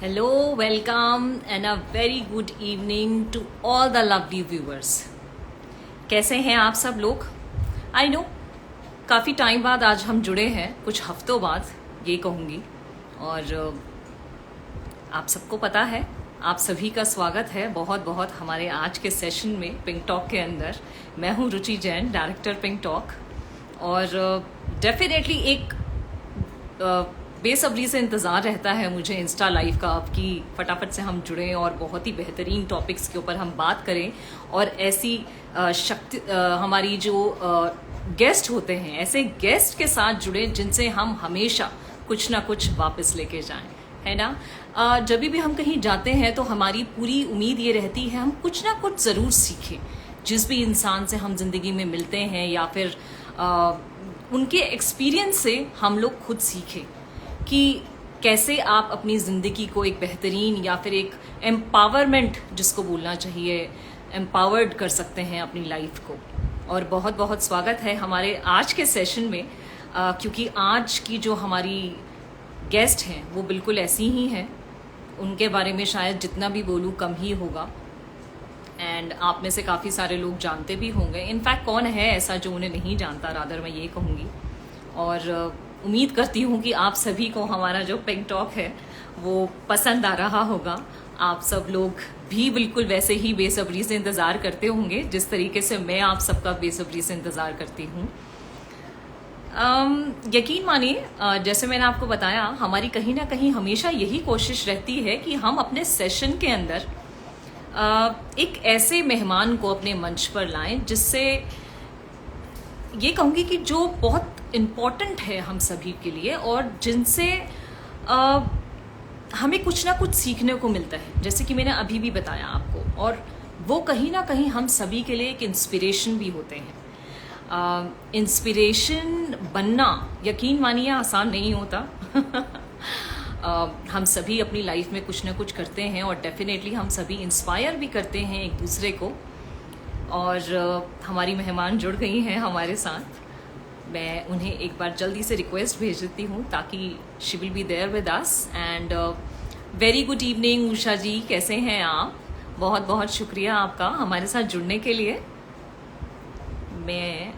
Hello, welcome, and a very good evening to all the lovely viewers. कैसे हैं आप सब लोग? आई नो काफ़ी टाइम बाद आज हम जुड़े हैं, कुछ हफ्तों बाद ये कहूँगी। और आप सबको पता है, आप सभी का स्वागत है बहुत बहुत हमारे आज के सेशन में पिंक टॉक के अंदर। मैं हूँ रुचि जैन, डायरेक्टर पिंक टॉक। और डेफिनेटली एक बेसब्री से इंतज़ार रहता है मुझे इंस्टा लाइव का, अब कि फटाफट से हम जुड़ें और बहुत ही बेहतरीन टॉपिक्स के ऊपर हम बात करें। और ऐसी हमारी जो गेस्ट होते हैं, ऐसे गेस्ट के साथ जुड़े जिनसे हम हमेशा कुछ ना कुछ वापस लेके जाएं, है ना। जब भी हम कहीं जाते हैं तो हमारी पूरी उम्मीद ये रहती है हम कुछ ना कुछ ज़रूर सीखें, जिस भी इंसान से हम जिंदगी में मिलते हैं, या फिर उनके एक्सपीरियंस से हम लोग खुद सीखें कि कैसे आप अपनी ज़िंदगी को एक बेहतरीन या फिर एक एम्पावरमेंट जिसको बोलना चाहिए, एम्पावर्ड कर सकते हैं अपनी लाइफ को। और बहुत बहुत स्वागत है हमारे आज के सेशन में, क्योंकि आज की जो हमारी गेस्ट हैं वो बिल्कुल ऐसी ही हैं। उनके बारे में शायद जितना भी बोलूँ कम ही होगा, एंड आप में से काफ़ी सारे लोग जानते भी होंगे। इनफैक्ट कौन है ऐसा जो उन्हें नहीं जानता, रादर मैं ये कहूँगी। और उम्मीद करती हूँ कि आप सभी को हमारा जो पिंक टॉक है वो पसंद आ रहा होगा। आप सब लोग भी बिल्कुल वैसे ही बेसब्री से इंतज़ार करते होंगे जिस तरीके से मैं आप सबका बेसब्री से इंतज़ार करती हूँ। यकीन मानिए, जैसे मैंने आपको बताया, हमारी कहीं ना कहीं हमेशा यही कोशिश रहती है कि हम अपने सेशन के अंदर एक ऐसे मेहमान को अपने मंच पर लाएं जिससे ये कहूँगी कि जो बहुत इम्पॉर्टेंट है हम सभी के लिए, और जिनसे हमें कुछ ना कुछ सीखने को मिलता है, जैसे कि मैंने अभी भी बताया आपको। और वो कहीं ना कहीं हम सभी के लिए एक इंस्पिरेशन भी होते हैं। इंस्पिरेशन बनना, यकीन मानिए, आसान नहीं होता। हम सभी अपनी लाइफ में कुछ ना कुछ करते हैं और डेफिनेटली हम सभी इंस्पायर भी करते हैं एक दूसरे को। और हमारी मेहमान जुड़ गई हैं हमारे साथ। मैं उन्हें एक बार जल्दी से रिक्वेस्ट भेज देती हूँ ताकि she will be there with us. And very good evening Usha ji, कैसे हैं आप? बहुत बहुत शुक्रिया आपका हमारे साथ जुड़ने के लिए। मैं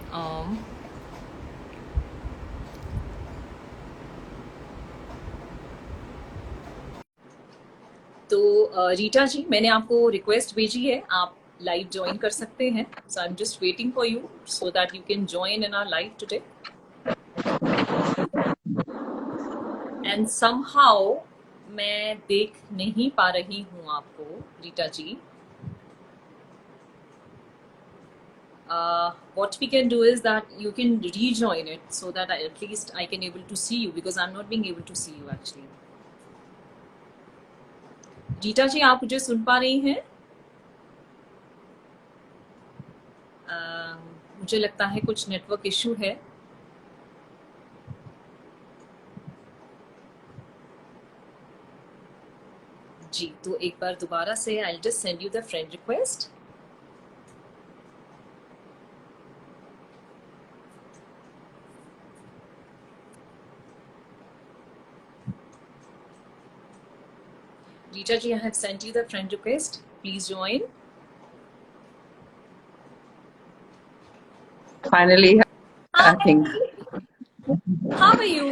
तो रीटा जी, मैंने आपको रिक्वेस्ट भेजी है, आप लाइव ज्वाइन कर सकते हैं। So I am just waiting for you so that you can join in our live today. And somehow मैं देख नहीं पा रही हूँ आपको, रीटा जी। What we can do is that you can rejoin it so that at least I can able to see you, because I'm not being able to see you actually. Rita जी, आप मुझे सुन पा रही हैं? मुझे लगता है कुछ नेटवर्क इशू है। जी, तो एक बार दोबारा से I just send you the friend request. Rita ji, I have sent you the friend request. Please join. Finally, I think. How are you?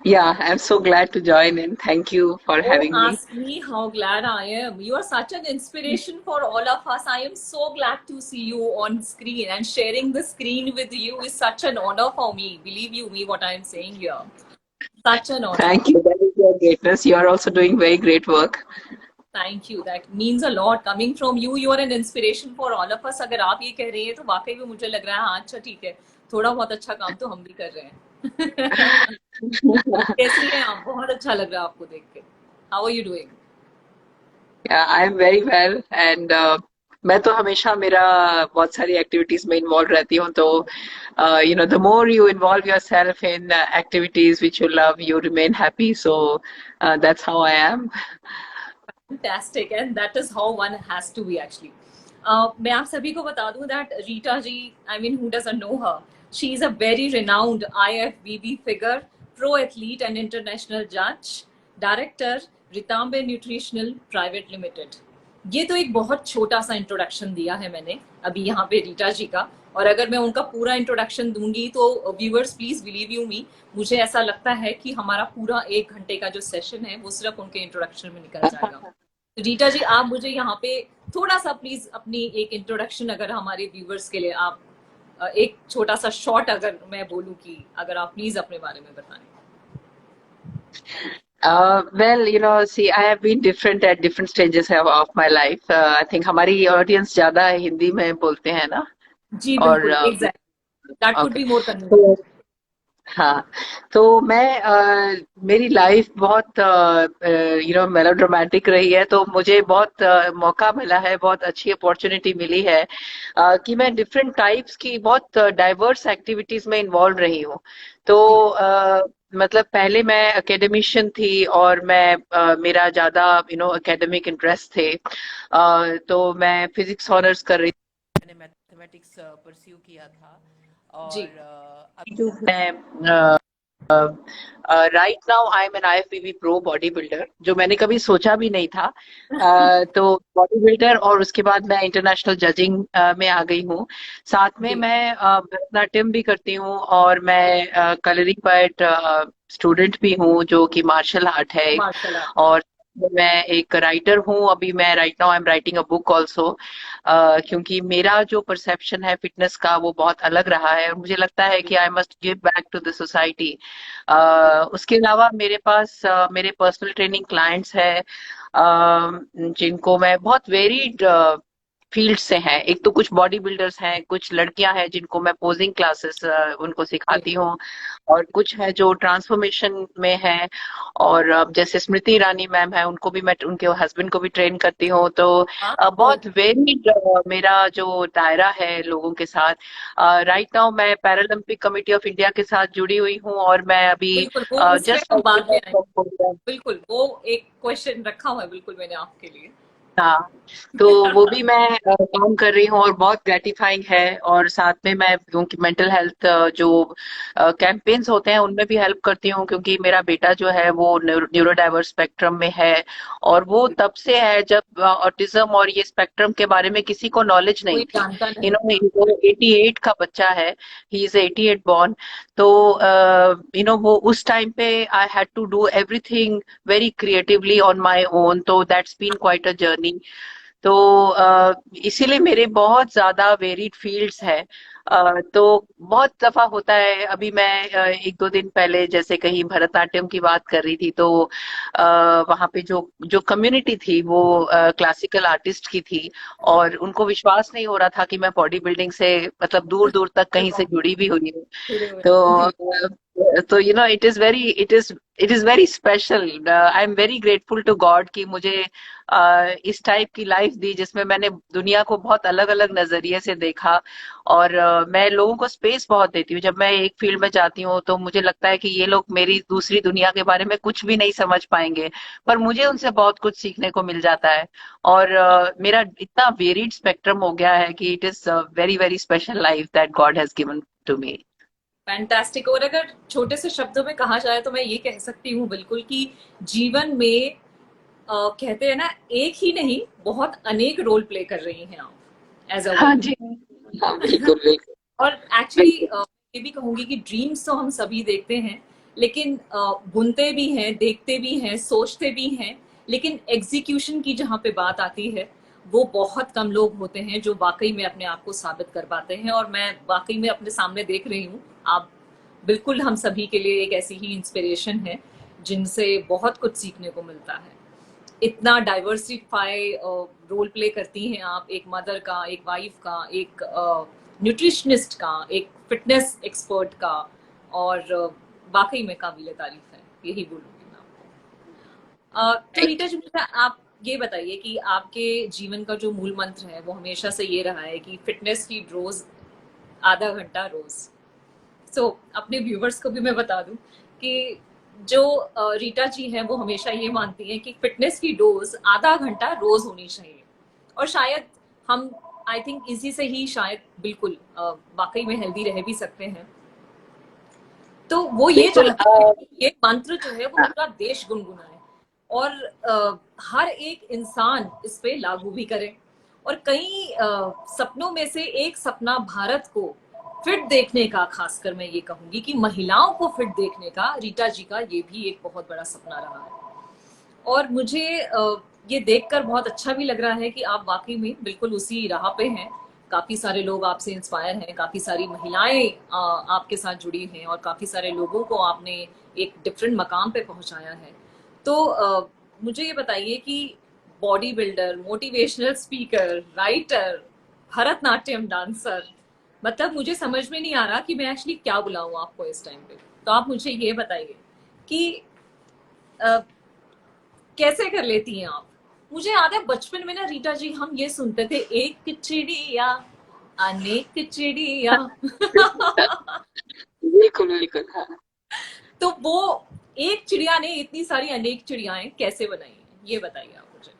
Yeah, I'm so glad to join in. Thank you for having Don't me. ask me how glad I am. You are such an inspiration for all of us. I am so glad to see you on screen, and sharing the screen with you is such an honor for me. Believe you me what I am saying here. Such an honor. Thank you. That is your greatness. You are also doing very great work. Thank you. That means a lot coming from you. You are an inspiration for all of us. अगर आप ये कह रही हैं तो वाकई में मुझे लग रहा है हाँ अच्छा ठीक है, थोड़ा बहुत अच्छा काम तो हम भी कर रहे हैं। कैसी हैं आप? बहुत अच्छा लग रहा है आपको देख के। How are you doing? Yeah, I'm very well and मैं तो हमेशा मेरा बहुत सारी एक्टिविटीज में इन्वॉल्व रहती हूँ, तो the more you involve yourself in activities which you love, you remain happy. So that's how I am. Fantastic, and that is how one has to be actually. मैं आप सभी को बता दूं that Rita ji, I mean, who doesn't know her? She is a very renowned IFBB figure pro athlete and international जज, director रितांबे nutritional private limited. ये तो एक बहुत छोटा सा इंट्रोडक्शन दिया है मैंने अभी यहाँ पे रीटा जी का, और अगर मैं उनका पूरा इंट्रोडक्शन दूंगी तो व्यूअर्स प्लीज बिलीव यू मी, मुझे ऐसा लगता है कि हमारा पूरा 1 घंटे का जो सेशन है वो सिर्फ उनके इंट्रोडक्शन में निकल जाएगा। तो रीटा जी, आप मुझे यहाँ पे थोड़ा सा प्लीज अपनी एक इंट्रोडक्शन, अगर हमारे व्यूअर्स के लिए आप एक छोटा सा शॉर्ट अगर मैं बोलूँ कि अगर आप प्लीज अपने बारे में बताएं। Well, see, I have been different at different stages of my life. I think हमारी ऑडियंस ज्यादा हिंदी में बोलते हैं ना, जी और बिल्कुल, exactly, that would okay. Be more तो कन्वीनियंट। हाँ, तो मैं मेरी लाइफ बहुत मेलोड्रामेटिक रही है, तो मुझे बहुत मौका मिला है, बहुत अच्छी अपॉर्चुनिटी मिली है कि मैं डिफरेंट टाइप्स की बहुत डाइवर्स एक्टिविटीज में इन्वॉल्व रही हूँ। तो जी मतलब पहले मैं एकेडमिशियन थी, और मैं मेरा ज्यादा एकेडमिक इंटरेस्ट थे। तो मैं फिजिक्स ऑनर्स कर रही थी, मैंने मैथमेटिक्स परस्यू किया था। और जी अभी जो मैं right now I am an IFBB pro body builder, जो मैंने कभी सोचा भी नहीं था। तो बॉडी बिल्डर, और उसके बाद मैं इंटरनेशनल जजिंग में आ गई हूँ। साथ में जी मैं भरतनाट्यम भी करती हूँ, और मैं कलरी पार्ट स्टूडेंट भी हूँ, जो कि मार्शल आर्ट है एक। Martial art. और मैं एक राइटर हूँ, अभी मैं right now I am writing a book also, क्योंकि मेरा जो परसेप्शन है फिटनेस का वो बहुत अलग रहा है, और मुझे लगता है कि I must give back to the society. उसके अलावा मेरे पास मेरे पर्सनल ट्रेनिंग क्लाइंट्स हैं, जिनको मैं बहुत वेरीड फील्ड से हैं। एक तो कुछ बॉडी बिल्डर्स हैं, कुछ लड़कियां हैं जिनको मैं पोजिंग क्लासेस उनको जी सिखाती हूँ, और कुछ है जो ट्रांसफॉर्मेशन में है। और जैसे स्मृति ईरानी मैम है, उनको भी मैं उनके हस्बैंड को भी ट्रेन करती हूँ। तो हाँ गुड। बहुत वेरीड मेरा जो दायरा है लोगों के साथ। राइट नाउ मैं पैरालंपिक कमेटी ऑफ इंडिया के साथ जुड़ी हुई हूँ, और मैं अभी बिल्कुल, वो उस पे जस्ट हम बाद में आएंगे। बिल्कुल, वो एक क्वेश्चन रखा हुआ है बिल्कुल मैंने आपके लिए। हाँ, तो वो भी मैं काम कर रही हूँ, और बहुत ग्रेटिफाइंग है। और साथ में मैं क्योंकि मेंटल हेल्थ जो कैंपेन्स होते हैं उनमें भी हेल्प करती हूँ, क्योंकि मेरा बेटा जो है वो न्यूरो डाइवर्स स्पेक्ट्रम में है। और वो तब से है जब ऑटिज्म और ये स्पेक्ट्रम के बारे में किसी को नॉलेज नहीं कोई थी। जानता नहीं था। वो 88 का बच्चा है, ही इज 88 बॉर्न। तो वो उस टाइम पे I had to do everything very creatively on my own, तो that's been quite a journey। तो इसीलिए मेरे बहुत ज्यादा वेरिड फील्ड्स हैं। तो बहुत दफा होता है, अभी मैं 1-2 दिन पहले जैसे कहीं भरतनाट्यम की बात कर रही थी, तो वहां पे जो जो कम्युनिटी थी वो क्लासिकल आर्टिस्ट की थी, और उनको विश्वास नहीं हो रहा था कि मैं बॉडी बिल्डिंग से मतलब दूर दूर तक कहीं से जुड़ी भी हुई हूँ। जुड़े हुए तो जी। It is very special. I am very grateful to God कि मुझे इस टाइप की लाइफ दी, जिसमें मैंने दुनिया को बहुत अलग अलग नजरिए से देखा। और मैं लोगों को स्पेस बहुत देती हूँ। जब मैं एक फील्ड में जाती हूँ तो मुझे लगता है कि ये लोग मेरी दूसरी दुनिया के बारे में कुछ भी नहीं समझ पाएंगे, पर मुझे उनसे बहुत कुछ सीखने को मिल जाता है। और मेरा इतना वेरिड स्पेक्ट्रम हो गया है कि it is very very special life that God has given to me. Fantastic. और अगर छोटे से शब्दों में कहा जाए तो मैं ये कह सकती हूँ बिल्कुल कि जीवन में कहते हैं ना, एक ही नहीं बहुत अनेक रोल प्ले कर रही हैं आप एज अ हाँ वुमन। जी, हाँ बिल्कुल बिल्कुल और एक्चुअली बिल्कुल। ये भी कहूंगी कि ड्रीम्स तो हम सभी देखते हैं, लेकिन बुनते भी हैं, देखते भी हैं, सोचते भी हैं, लेकिन एग्जीक्यूशन की जहाँ पे बात आती है वो बहुत कम लोग होते हैं जो वाकई में अपने आप को साबित कर पाते हैं। और मैं वाकई में अपने सामने देख रही हूँ, आप बिल्कुल हम सभी के लिए एक ऐसी ही इंस्पिरेशन है जिनसे बहुत कुछ सीखने को मिलता है। इतना डाइवर्सिफाई रोल प्ले करती हैं आप, एक मदर का, एक वाइफ का, एक न्यूट्रिशनिस्ट का, एक फिटनेस एक्सपर्ट का, और वाकई में काबिले तारीफ है, यही बोलूंगी मैं आपको। तो रीटा जी, मुझे आप ये बताइए कि आपके जीवन का जो मूल मंत्र है वो हमेशा से ये रहा है कि फिटनेस की रोज आधा घंटा रोज। अपने व्यूवर्स को भी मैं बता दूं कि जो रीटा जी हैं वो हमेशा ये मानती हैं कि फिटनेस की डोज आधा घंटा रोज होनी चाहिए। और शायद हम, आई थिंक इसी से ही शायद बिल्कुल वाकई में हेल्दी रह भी सकते हैं। तो वो ये बिल्कुल। चाहती है कि ये मंत्र जो है वो पूरा देश गुनगुनाए और हर एक इंसान इस पे लागू भी करे। और कई सपनों में से एक सपना भारत को फिट देखने का, खासकर मैं ये कहूंगी कि महिलाओं को फिट देखने का, रीटा जी का ये भी एक बहुत बड़ा सपना रहा है। और मुझे ये देखकर बहुत अच्छा भी लग रहा है कि आप वाकई में बिल्कुल उसी राह पे हैं। काफी सारे लोग आपसे इंस्पायर हैं, काफी सारी महिलाएं आपके साथ जुड़ी हैं और काफी सारे लोगों को आपने एक डिफरेंट मकाम पे पहुंचाया है। तो मुझे ये बताइए कि body builder, motivational speaker, writer, Bharatanatyam dancer, मतलब मुझे समझ में नहीं आ रहा कि मैं एक्चुअली क्या बुलाऊं आपको इस टाइम पे। तो आप मुझे ये बताइए कि अ, कैसे कर लेती हैं आप? मुझे याद है बचपन में ना रीटा जी हम ये सुनते थे, एक चिड़िया अनेक चिड़िया। बिल्कुल बिल्कुल। हाँ। तो वो एक चिड़िया ने इतनी सारी अनेक चिड़ियाएं कैसे बनाई हैं, ये बताइए आप मुझे।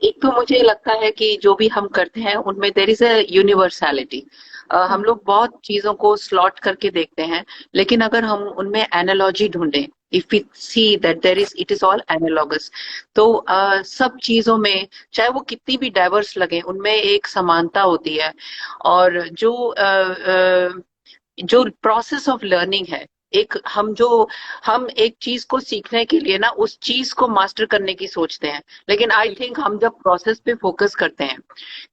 एक तो मुझे लगता है कि जो भी हम करते हैं उनमें देर इज अ यूनिवर्सैलिटी। हम लोग बहुत चीजों को स्लॉट करके देखते हैं, लेकिन अगर हम उनमें एनालॉजी ढूंढें, if we see that there is it is all analogous, तो सब चीजों में चाहे वो कितनी भी डाइवर्स लगे उनमें एक समानता होती है। और जो प्रोसेस ऑफ लर्निंग है, एक हम एक चीज को सीखने के लिए ना उस चीज को मास्टर करने की सोचते हैं, लेकिन आई थिंक हम जब प्रोसेस पे फोकस करते हैं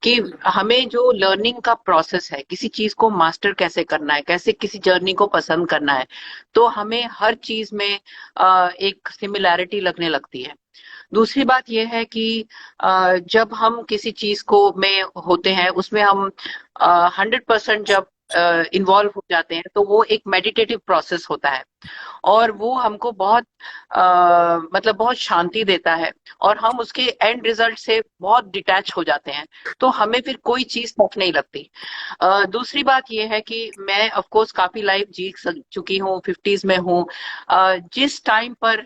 कि हमें जो लर्निंग का प्रोसेस है, किसी चीज को मास्टर कैसे करना है, कैसे किसी जर्नी को पसंद करना है, तो हमें हर चीज में एक सिमिलैरिटी लगने लगती है। दूसरी बात यह है कि जब हम किसी चीज को में होते हैं, उसमें हम 100% जब इन्वॉल्व हो जाते हैं, तो वो एक मेडिटेटिव प्रोसेस होता है और वो हमको बहुत मतलब बहुत शांति देता है और हम उसके एंड रिजल्ट से बहुत डिटैच हो जाते हैं, तो हमें फिर कोई चीज टफ नहीं लगती। दूसरी बात यह है कि मैं ऑफ कोर्स काफी लाइफ जी चुकी हूँ, 50s में हूँ। जिस टाइम पर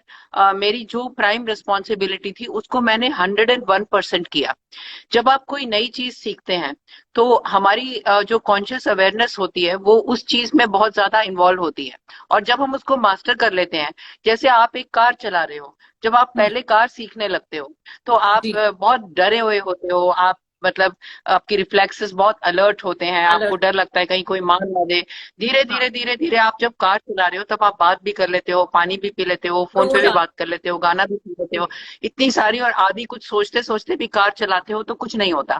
मेरी जो प्राइम रिस्पॉन्सिबिलिटी थी उसको मैंने 101% किया। जब आप कोई नई चीज सीखते हैं तो हमारी जो कॉन्शियस अवेयरनेस होती है वो उस चीज में बहुत ज्यादा इन्वॉल्व होती है, और जब हम उसको मास्टर कर लेते हैं, जैसे आप एक कार चला रहे हो, जब आप पहले कार सीखने लगते हो तो आप जी। बहुत डरे हुए होते हो, आप मतलब आपकी रिफ्लेक्सेस बहुत अलर्ट होते हैं, आपको अलर्ट। डर लगता है कहीं कोई मार ना दे। धीरे हाँ। धीरे धीरे धीरे आप जब कार चला रहे हो तब आप बात भी कर लेते हो, पानी भी पी लेते हो, फोन सो पे भी जाते। बात कर लेते हो, गाना भी सुन लेते हो। इतनी सारी और आदि कुछ सोचते सोचते भी कार चलाते हो तो कुछ नहीं होता।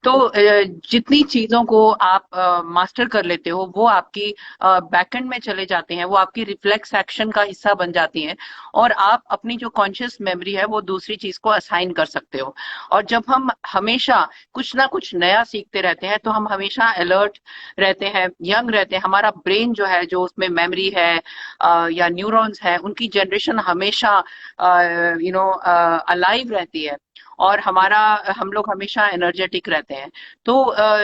तो जितनी चीजों को आप मास्टर कर लेते हो वो आपकी बैकएंड में चले जाते हैं, वो आपकी रिफ्लेक्स एक्शन का हिस्सा बन जाती हैं, और आप अपनी जो कॉन्शियस मेमोरी है वो दूसरी चीज को असाइन कर सकते हो। और जब हम हमेशा कुछ ना कुछ नया सीखते रहते हैं तो हम हमेशा अलर्ट रहते हैं, यंग रहते हैं, हमारा ब्रेन जो है, जो उसमें मेमोरी है या न्यूरॉन्स है, उनकी जनरेशन हमेशा अलाइव रहती है, और हम लोग हमेशा एनर्जेटिक रहते हैं। तो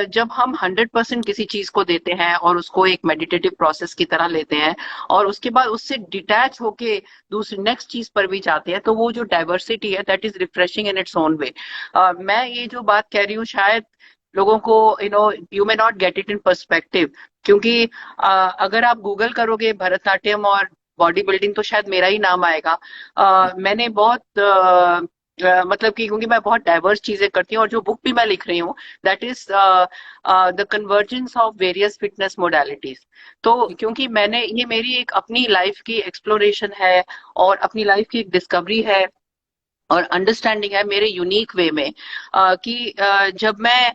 जब हम 100% किसी चीज को देते हैं और उसको एक मेडिटेटिव प्रोसेस की तरह लेते हैं और उसके बाद उससे डिटैच होके दूसरी नेक्स्ट चीज पर भी जाते हैं, तो वो जो डाइवर्सिटी है that is refreshing in its own way. मैं ये जो बात कह रही हूँ शायद लोगों को you may not get it in perspective, क्योंकि अगर आप गूगल करोगे भरतनाट्यम और बॉडी बिल्डिंग तो शायद मेरा ही नाम आएगा। मैंने बहुत मतलब कि क्योंकि मैं बहुत डाइवर्स चीजें करती हूँ, और जो बुक भी मैं लिख रही हूँ that is the convergence of various fitness modalities. तो क्योंकि मैंने ये मेरी एक अपनी लाइफ की एक्सप्लोरेशन है और अपनी लाइफ की एक डिस्कवरी है और अंडरस्टैंडिंग है मेरे यूनिक वे में, कि जब मैं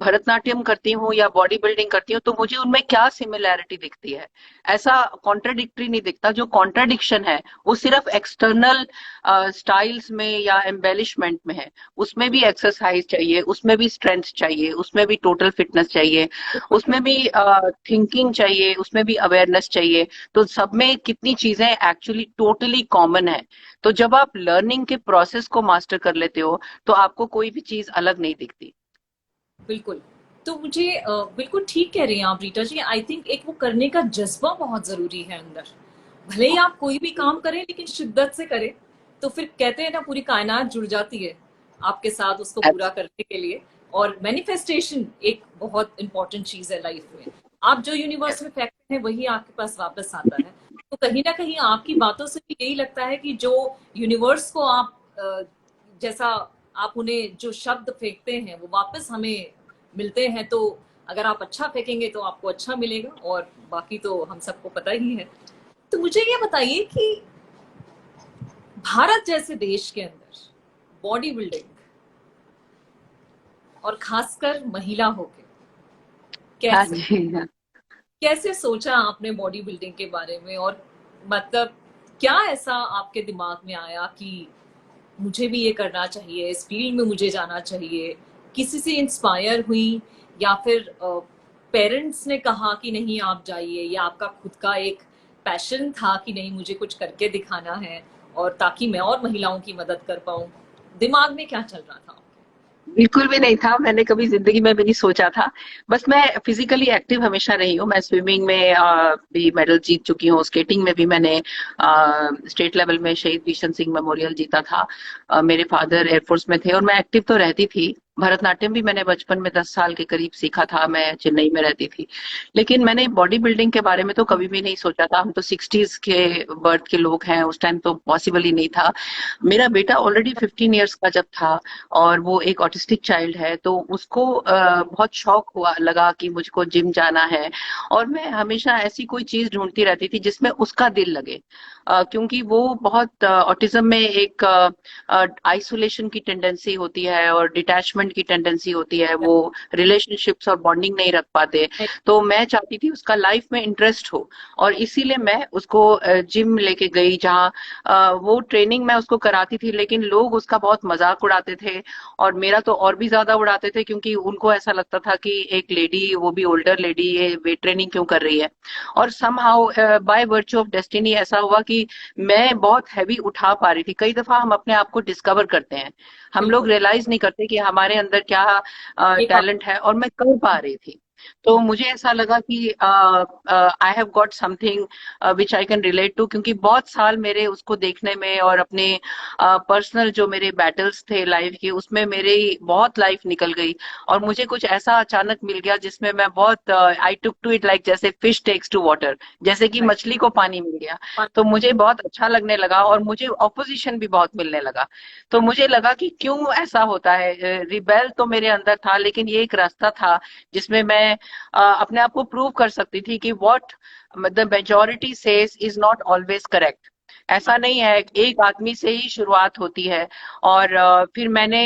भरतनाट्यम करती हूँ या बॉडी बिल्डिंग करती हूँ तो मुझे उनमें क्या सिमिलैरिटी दिखती है। ऐसा कॉन्ट्राडिक्टरी नहीं दिखता। जो कॉन्ट्राडिक्शन है वो सिर्फ एक्सटर्नल स्टाइल्स में या एम्बेलिशमेंट में है। उसमें भी एक्सरसाइज चाहिए, उसमें भी स्ट्रेंथ चाहिए, उसमें भी टोटल फिटनेस चाहिए, उसमें भी थिंकिंग चाहिए, उसमें भी अवेयरनेस चाहिए। तो सब में कितनी चीजें एक्चुअली टोटली कॉमन है। तो जब आप लर्निंग के प्रोसेस को मास्टर कर लेते हो तो आपको कोई भी चीज अलग नहीं दिखती। बिल्कुल। तो मुझे बिल्कुल ठीक कह रही हैं आप रीटा जी। आई थिंक एक वो करने का जज्बा बहुत जरूरी है अंदर। भले ही आप कोई भी काम करें लेकिन शिद्दत से करें, तो फिर कहते हैं ना पूरी कायनात जुड़ जाती है आपके साथ उसको पूरा करने के लिए। और मैनिफेस्टेशन एक बहुत इंपॉर्टेंट चीज है लाइफ में। आप जो यूनिवर्स में फेंकते हैं वही आपके पास वापस आता है। तो कहीं ना कहीं आपकी बातों से भी यही लगता है कि जो यूनिवर्स को आप जैसा आप उन्हें जो शब्द फेंकते हैं वो वापस हमें मिलते हैं। तो अगर आप अच्छा फेंकेंगे तो आपको अच्छा मिलेगा, और बाकी तो हम सबको पता ही है। तो मुझे ये बताइए कि भारत जैसे देश के अंदर बॉडी बिल्डिंग, और खासकर महिला होके, हाँ कैसे जी, हाँ। कैसे सोचा आपने बॉडी बिल्डिंग के बारे में? और मतलब क्या ऐसा आपके दिमाग में आया कि मुझे भी ये करना चाहिए, इस फील्ड में मुझे जाना चाहिए? किसी से इंस्पायर हुई, या फिर पेरेंट्स ने कहा कि नहीं आप जाइए, या आपका खुद का एक पैशन था कि नहीं मुझे कुछ करके दिखाना है और ताकि मैं और महिलाओं की मदद कर पाऊं? दिमाग में क्या चल रहा था? बिल्कुल भी नहीं था, मैंने कभी ज़िंदगी में भी नहीं सोचा था। बस मैं फिज़िकली एक्टिव हमेशा रही हूँ, मैं स्विमिंग में भी मेडल जीत चुकी हूँ, स्केटिंग में भी मैंने स्टेट लेवल में शहीद भीषण सिंह मेमोरियल जीता था। मेरे फादर एयरफोर्स में थे और मैं एक्टिव तो रहती थी। भरतनाट्यम भी मैंने बचपन में 10 साल के करीब सीखा था, मैं चेन्नई में रहती थी। लेकिन मैंने बॉडी बिल्डिंग के बारे में तो कभी भी नहीं सोचा था, हम तो 60s के बर्थ के लोग हैं, उस टाइम तो पॉसिबल ही नहीं था। मेरा बेटा ऑलरेडी 15 इयर्स का जब था और वो एक ऑटिस्टिक चाइल्ड है, तो उसको बहुत शौक हुआ लगा कि मुझको जिम जाना है। और मैं हमेशा ऐसी कोई चीज ढूंढती रहती थी जिसमें उसका दिल लगे, क्योंकि वो बहुत ऑटिज्म में एक आइसोलेशन की टेंडेंसी होती है और डिटैचमेंट की टेंडेंसी होती है, वो रिलेशनशिप्स और बॉन्डिंग नहीं रख पाते। तो मैं चाहती थी उसका लाइफ में इंटरेस्ट हो, और इसीलिए मैं उसको जिम लेके गई, जहाँ वो ट्रेनिंग मैं उसको कराती थी, लेकिन लोग उसका बहुत मजाक उड़ाते थे और मेरा तो और भी ज्यादा उड़ाते थे, क्योंकि उनको ऐसा लगता था कि एक लेडी, वो भी ओल्डर लेडी, ये वेट ट्रेनिंग क्यों कर रही है। और somehow by virtue of destiny ऐसा हुआ कि मैं बहुत हैवी उठा पा रही थी। कई दफा हम अपने आप को डिस्कवर करते हैं, हम लोग बिल्कुल। रियलाइज नहीं करते कि हमारे अंदर क्या एक टैलेंट है, और मैं कर पा रही थी। तो मुझे ऐसा लगा कि I have got something which I can relate to, क्योंकि बहुत साल मेरे उसको देखने में और अपने पर्सनल जो मेरे बैटल्स थे लाइफ के, उसमें मेरी बहुत लाइफ निकल गई। और मुझे कुछ ऐसा अचानक मिल गया जिसमें मैं बहुत, आई टुक टू इट लाइक जैसे फिश टेक्स टू वाटर, जैसे कि मछली को पानी मिल गया। तो मुझे बहुत अच्छा लगने लगा और मुझे ऑपोजिशन भी बहुत मिलने लगा। तो मुझे लगा कि क्यों ऐसा होता है, रिबेल तो मेरे अंदर था, लेकिन ये एक रास्ता था जिसमें मैं अपने आप को प्रूव कर सकती थी कि what the majority says is not always correct. ऐसा नहीं है, एक आदमी से ही शुरुआत होती है। और फिर मैंने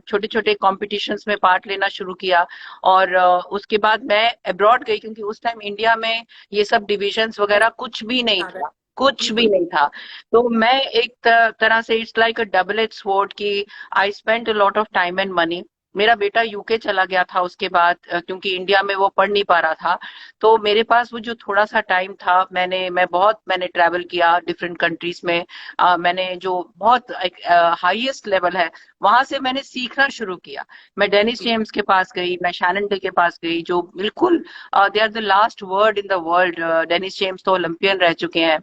छोटे छोटे कॉम्पिटिशन्स में पार्ट लेना शुरू किया। और उसके बाद मैं अब्रॉड गई, क्योंकि उस टाइम इंडिया में ये सब डिविजन्स वगैरह कुछ भी नहीं था, कुछ भी बिल्कुल। नहीं था। तो मैं एक तरह से it's like a double edge sword की I spent a lot of time and money. मेरा बेटा यूके चला गया था उसके बाद, क्योंकि इंडिया में वो पढ़ नहीं पा रहा था। तो मेरे पास वो जो थोड़ा सा टाइम था, मैंने ट्रैवल किया डिफरेंट कंट्रीज में। मैंने जो बहुत हाईएस्ट लेवल है, वहां से मैंने सीखना शुरू किया। मैं डेनिस जेम्स के पास गई, मैं शैनन डे के पास गई, जो बिल्कुल they are the last word in the world. Dennis James तो ओलंपियन रह चुके हैं।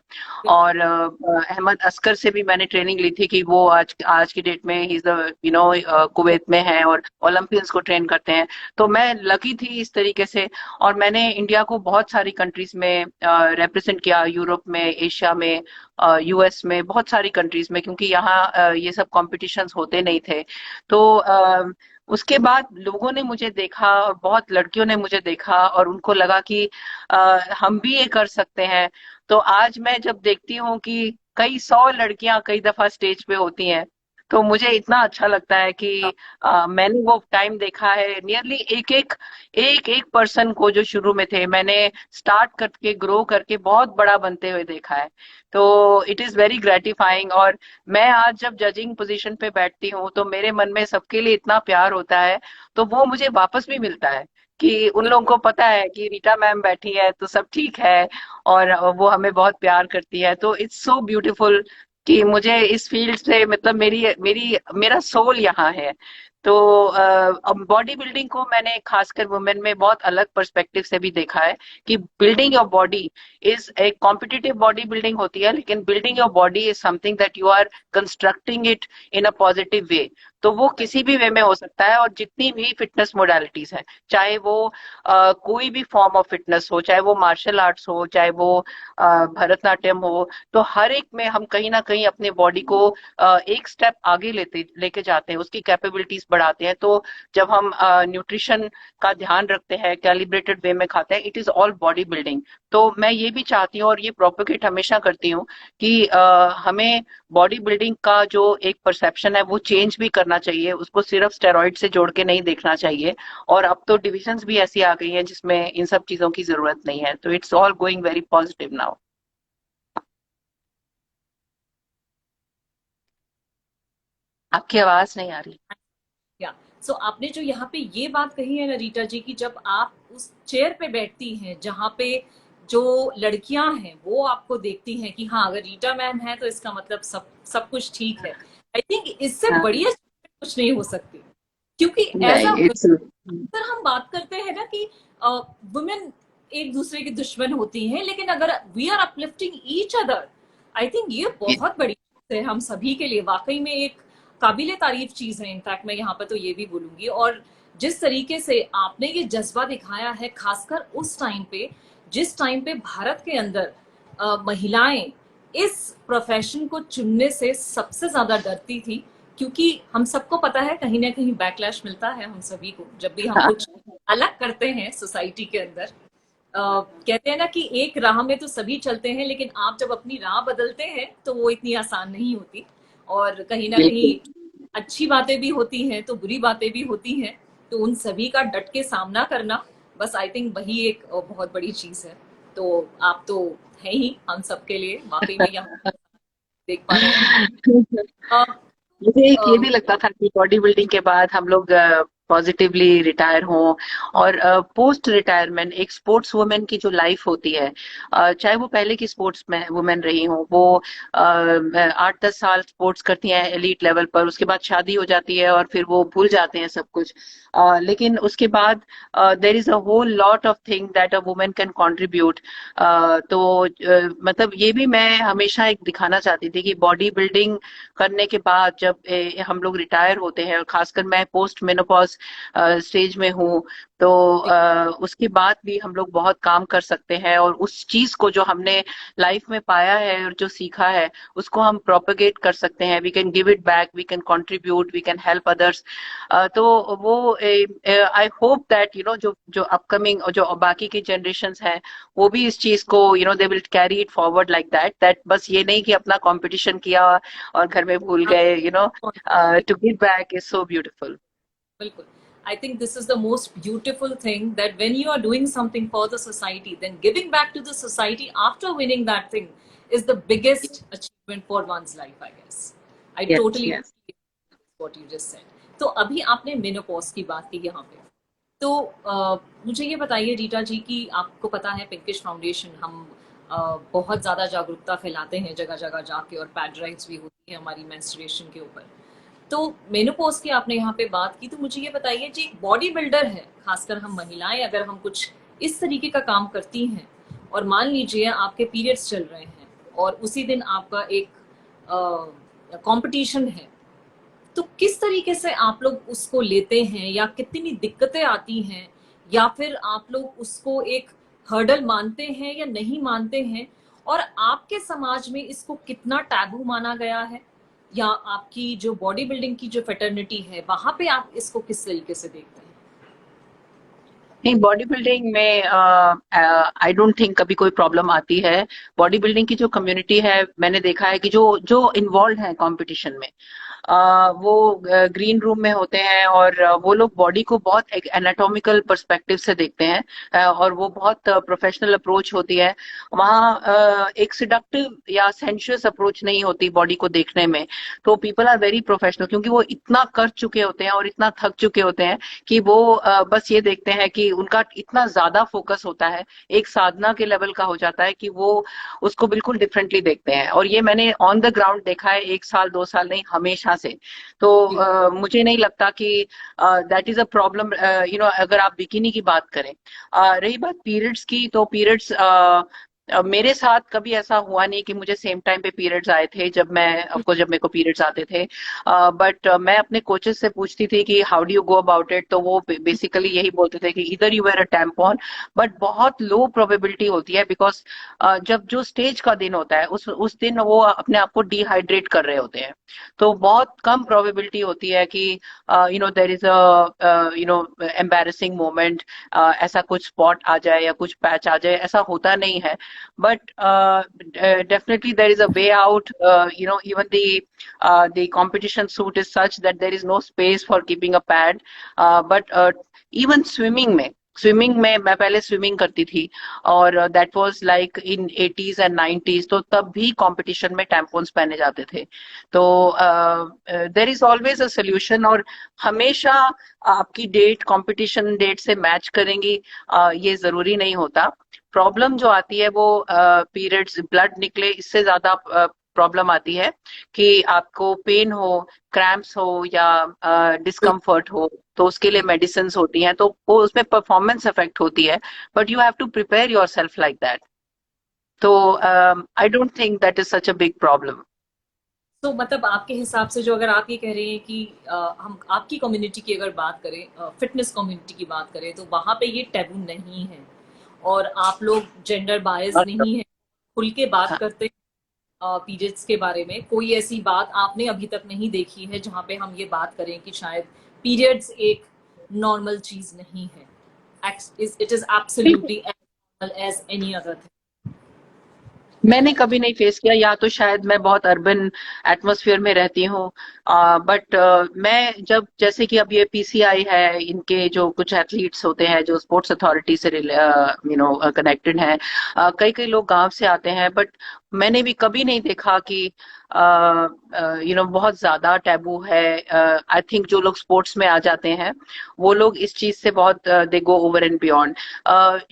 और अहमद अस्कर से भी मैंने ट्रेनिंग ली थी, कि वो आज आज की डेट में ही इज द कुवैत में है और ओलंपियंस को ट्रेन करते हैं। तो मैं लकी थी इस तरीके से। और मैंने इंडिया को बहुत सारी कंट्रीज में रिप्रेजेंट किया, यूरोप में, एशिया में, यूएस में, बहुत सारी कंट्रीज में, क्योंकि यहाँ ये सब कॉम्पिटिशन्स होते नहीं थे। तो उसके बाद लोगों ने मुझे देखा और बहुत लड़कियों ने मुझे देखा और उनको लगा कि हम भी ये कर सकते हैं। तो आज मैं जब देखती हूँ कि कई सौ लड़कियां कई दफा स्टेज पे होती हैं, तो मुझे इतना अच्छा लगता है कि मैंने वो टाइम देखा है। नियरली एक एक पर्सन को, जो शुरू में थे, मैंने स्टार्ट करके ग्रो करके बहुत बड़ा बनते हुए देखा है। तो इट इज वेरी ग्रेटिफाइंग। और मैं आज जब जजिंग पोजीशन पे बैठती हूँ तो मेरे मन में सबके लिए इतना प्यार होता है, तो वो मुझे वापस भी मिलता है कि उन लोगों को पता है कि रीटा मैम बैठी है तो सब ठीक है, और वो हमें बहुत प्यार करती है। तो इट्स सो ब्यूटीफुल कि मुझे इस फील्ड से, मतलब मेरी मेरी मेरा सोल यहाँ है। तो बॉडी बिल्डिंग को मैंने खासकर वुमेन में बहुत अलग पर्सपेक्टिव से भी देखा है, कि बिल्डिंग योर बॉडी इज एक कॉम्पिटिटिव बॉडी बिल्डिंग होती है, लेकिन building your body is something that you are constructing it in a positive way. तो वो किसी भी वे में हो सकता है, और जितनी भी फिटनेस मोडालिटीज हैं, चाहे वो कोई भी फॉर्म ऑफ फिटनेस हो, चाहे वो मार्शल आर्ट्स हो, चाहे वो भरतनाट्यम हो, तो हर एक में हम कहीं ना कहीं अपने बॉडी को एक स्टेप आगे लेके जाते हैं, उसकी कैपेबिलिटीज बढ़ाते हैं। तो जब हम न्यूट्रिशन का ध्यान रखते हैं, कैलिब्रेटेड वे में खाते हैं, it is all body building. तो मैं ये भी चाहती हूँ और ये प्रोपोगेट हमेशा करती हूँ कि हमें बॉडी बिल्डिंग का जो एक परसेप्शन है वो चेंज भी करना चाहिए, उसको सिर्फ स्टेरॉइड से जोड़ के नहीं देखना चाहिए। और अब तो डिविजन्स भी ऐसी आ गई हैं जिसमें इन सब चीजों की जरूरत नहीं है, तो it's all going very positive now. आपकी आवाज नहीं आ रही। या सो आपने जो यहाँ पे ये बात कही है ना रीटा जी की, जब आप उस चेयर पे बैठती हैं जहाँ पे जो लड़कियां हैं वो आपको देखती हैं कि हाँ अगर रीटा मैम है तो इसका मतलब सब सब कुछ ठीक है। आई थिंक इससे हाँ, बढ़िया कुछ नहीं हो सकती, क्योंकि एज अ नहीं, इट्स अगर हम बात करते हैं ना कि वुमेन एक दूसरे की दुश्मन होती हैं, लेकिन अगर we are uplifting each other, I think ये बहुत बड़ी चीज है हम सभी के लिए, वाकई में एक काबिले तारीफ चीज है। इनफैक्ट मैं यहाँ पर तो ये भी बोलूंगी, और जिस तरीके से आपने ये जज्बा दिखाया है, खासकर उस टाइम पे जिस टाइम पे भारत के अंदर महिलाएं इस प्रोफेशन को चुनने से सबसे ज्यादा डरती थी, क्योंकि हम सबको पता है कहीं ना कहीं बैकलैश मिलता है हम सभी को जब भी हम हाँ, कुछ अलग करते हैं सोसाइटी के अंदर। कहते हैं ना कि एक राह में तो सभी चलते हैं, लेकिन आप जब अपनी राह बदलते हैं तो वो इतनी आसान नहीं होती, और कहीं ना बिल्कुल। कहीं अच्छी बातें भी होती हैं तो बुरी बातें भी होती हैं, तो उन सभी का डट के सामना करना, बस आई थिंक वही एक बहुत बड़ी चीज है। तो आप तो है ही हम सबके लिए वाकई में यहाँ देख पा रहे हैं। अ, मुझे एक ये अ, भी लगता था कि बॉडी बिल्डिंग के बाद हम लोग पॉजिटिवली रिटायर हों, और पोस्ट रिटायरमेंट एक स्पोर्ट्स वुमेन की जो लाइफ होती है, चाहे वो पहले की स्पोर्ट्स में वुमेन रही हो, वो 8-10 साल स्पोर्ट्स करती हैं एलीट लेवल पर, उसके बाद शादी हो जाती है और फिर वो भूल जाते हैं सब कुछ। लेकिन उसके बाद there is a whole lot of thing that a women can contribute. तो मतलब ये भी मैं हमेशा एक दिखाना चाहती थी कि बॉडी बिल्डिंग करने के बाद जब हम लोग रिटायर होते हैं, और खासकर मैं पोस्ट मेनोपॉज स्टेज में हूँ, तो उसके बाद भी हम लोग बहुत काम कर सकते हैं, और उस चीज को जो हमने लाइफ में पाया है और जो सीखा है उसको हम प्रोपेगेट कर सकते हैं। We can give it back, we can contribute, we can help others. तो वो आई होप दैट जो जो अपकमिंग और जो बाकी की जनरेशंस हैं वो भी इस चीज को they will carry it forward like that बस ये नहीं कि अपना कंपटीशन किया और घर में भूल गए। To give back is so beautiful. बिल्कुल। I think this is the most beautiful thing, that when you are doing something for the society, then giving back to the society after winning that thing is the biggest achievement for one's life, I guess. I yes, totally yes. agree with what you just said. तो अभी आपने menopause की बात की यहाँ पे, तो मुझे ये बताइए रीटा जी की, आपको पता है पिंकिश फाउंडेशन हम बहुत ज़्यादा जागरूकता फैलाते हैं जगह जगह जाके, और पैड ड्राइव्स भी होती है हमारी मेंस्ट्रुएशन के ऊपर। तो मेनोपॉज की आपने यहाँ पे बात की, तो मुझे ये बताइए जी, बॉडी बिल्डर है, खासकर हम महिलाएं अगर हम कुछ इस तरीके का काम करती हैं, और मान लीजिए आपके पीरियड्स चल रहे हैं और उसी दिन आपका एक कंपटीशन है, तो किस तरीके से आप लोग उसको लेते हैं, या कितनी दिक्कतें आती हैं, या फिर आप लोग उसको एक हर्डल मानते हैं या नहीं मानते हैं, और आपके समाज में इसको कितना टैबू माना गया है, या आपकी जो बॉडी बिल्डिंग की जो फेटर्निटी है वहां पे आप इसको किस तरीके से देखते हैं? नहीं, बॉडी बिल्डिंग में आई डोंट थिंक कभी कोई प्रॉब्लम आती है। बॉडी बिल्डिंग की जो कम्युनिटी है, मैंने देखा है कि जो जो इन्वॉल्व है कंपटीशन में, वो ग्रीन रूम में होते हैं, और वो लोग बॉडी को बहुत एक एनाटॉमिकल पर्सपेक्टिव से देखते हैं, और वो बहुत प्रोफेशनल अप्रोच होती है वहाँ। एक सिडक्टिव या सेंशुअस अप्रोच नहीं होती बॉडी को देखने में। तो पीपल आर वेरी प्रोफेशनल, क्योंकि वो इतना कर चुके होते हैं और इतना थक चुके होते हैं कि वो बस ये देखते हैं कि उनका इतना ज्यादा फोकस होता है, एक साधना के लेवल का हो जाता है कि वो उसको बिल्कुल डिफरेंटली देखते हैं। और ये मैंने ऑन द ग्राउंड देखा है, 1 साल 2 साल नहीं, हमेशा से। तो जी। मुझे नहीं लगता कि दैट इज अ प्रॉब्लम। अगर आप बिकिनी की बात करें, रही बात पीरियड्स की, तो पीरियड्स मेरे साथ कभी ऐसा हुआ नहीं कि मुझे सेम टाइम पे पीरियड्स आए थे, जब मेरे को पीरियड्स आते थे। बट मैं अपने कोचेस से पूछती थी कि how do you go about it, तो वो बेसिकली यही बोलते थे कि इधर you wear a tampon, but बहुत लो प्रोबेबिलिटी होती है, बिकॉज जब जो स्टेज का दिन होता है उस दिन वो अपने आप को डिहाइड्रेट कर रहे होते हैं। तो बहुत कम प्रोबेबिलिटी होती है कि there is a embarrassing moment, ऐसा कुछ स्पॉट आ जाए या कुछ पैच आ जाए, ऐसा होता नहीं है। But definitely there is a way out. Even the competition suit is such that there is no space for keeping a pad. But even swimming में मैं पहले स्विमिंग करती थी, और that was like in 80s and 90s, तो तब भी competition में टैम्पोन्स पहने जाते थे। तो there is always a solution, और हमेशा आपकी डेट कंपटीशन डेट से मैच करेंगी ये जरूरी नहीं होता। प्रॉब्लम जो आती है वो पीरियड्स ब्लड निकले इससे ज्यादा प्रॉब्लम आती है कि आपको पेन हो, क्रैम्प्स हो या डिस्कम्फर्ट हो, तो उसके लिए मेडिसिन होती हैं, तो वो उसमें परफॉर्मेंस अफेक्ट होती है। But you have to prepare your self like that. तो I don't think that is such a big problem. तो मतलब आपके हिसाब से जो अगर आप ये कह रहे हैं कि हम आपकी कम्युनिटी की अगर बात करें, फिटनेस कम्युनिटी की बात करें, तो वहां पे ये टैबू नहीं है और आप लोग जेंडर बायस नहीं है, खुल के बात करते हैं पीरियड्स के बारे में। कोई ऐसी बात आपने अभी तक नहीं देखी है जहां पे हम ये बात करें कि शायद पीरियड्स एक नॉर्मल चीज नहीं है, it is absolutely as normal as any other thing. मैंने कभी नहीं फेस किया, या तो शायद मैं बहुत अर्बन एटमॉस्फेयर में रहती हूँ। बट मैं जब, जैसे कि अब ये पीसीआई है, इनके जो कुछ एथलीट्स होते हैं जो स्पोर्ट्स अथॉरिटी से कनेक्टेड हैं, कई कई लोग गांव से आते हैं, बट मैंने भी कभी नहीं देखा कि बहुत ज्यादा टैबू है। आई थिंक जो लोग स्पोर्ट्स में आ जाते हैं वो लोग इस चीज से बहुत दे गो ओवर एंड बियॉन्ड।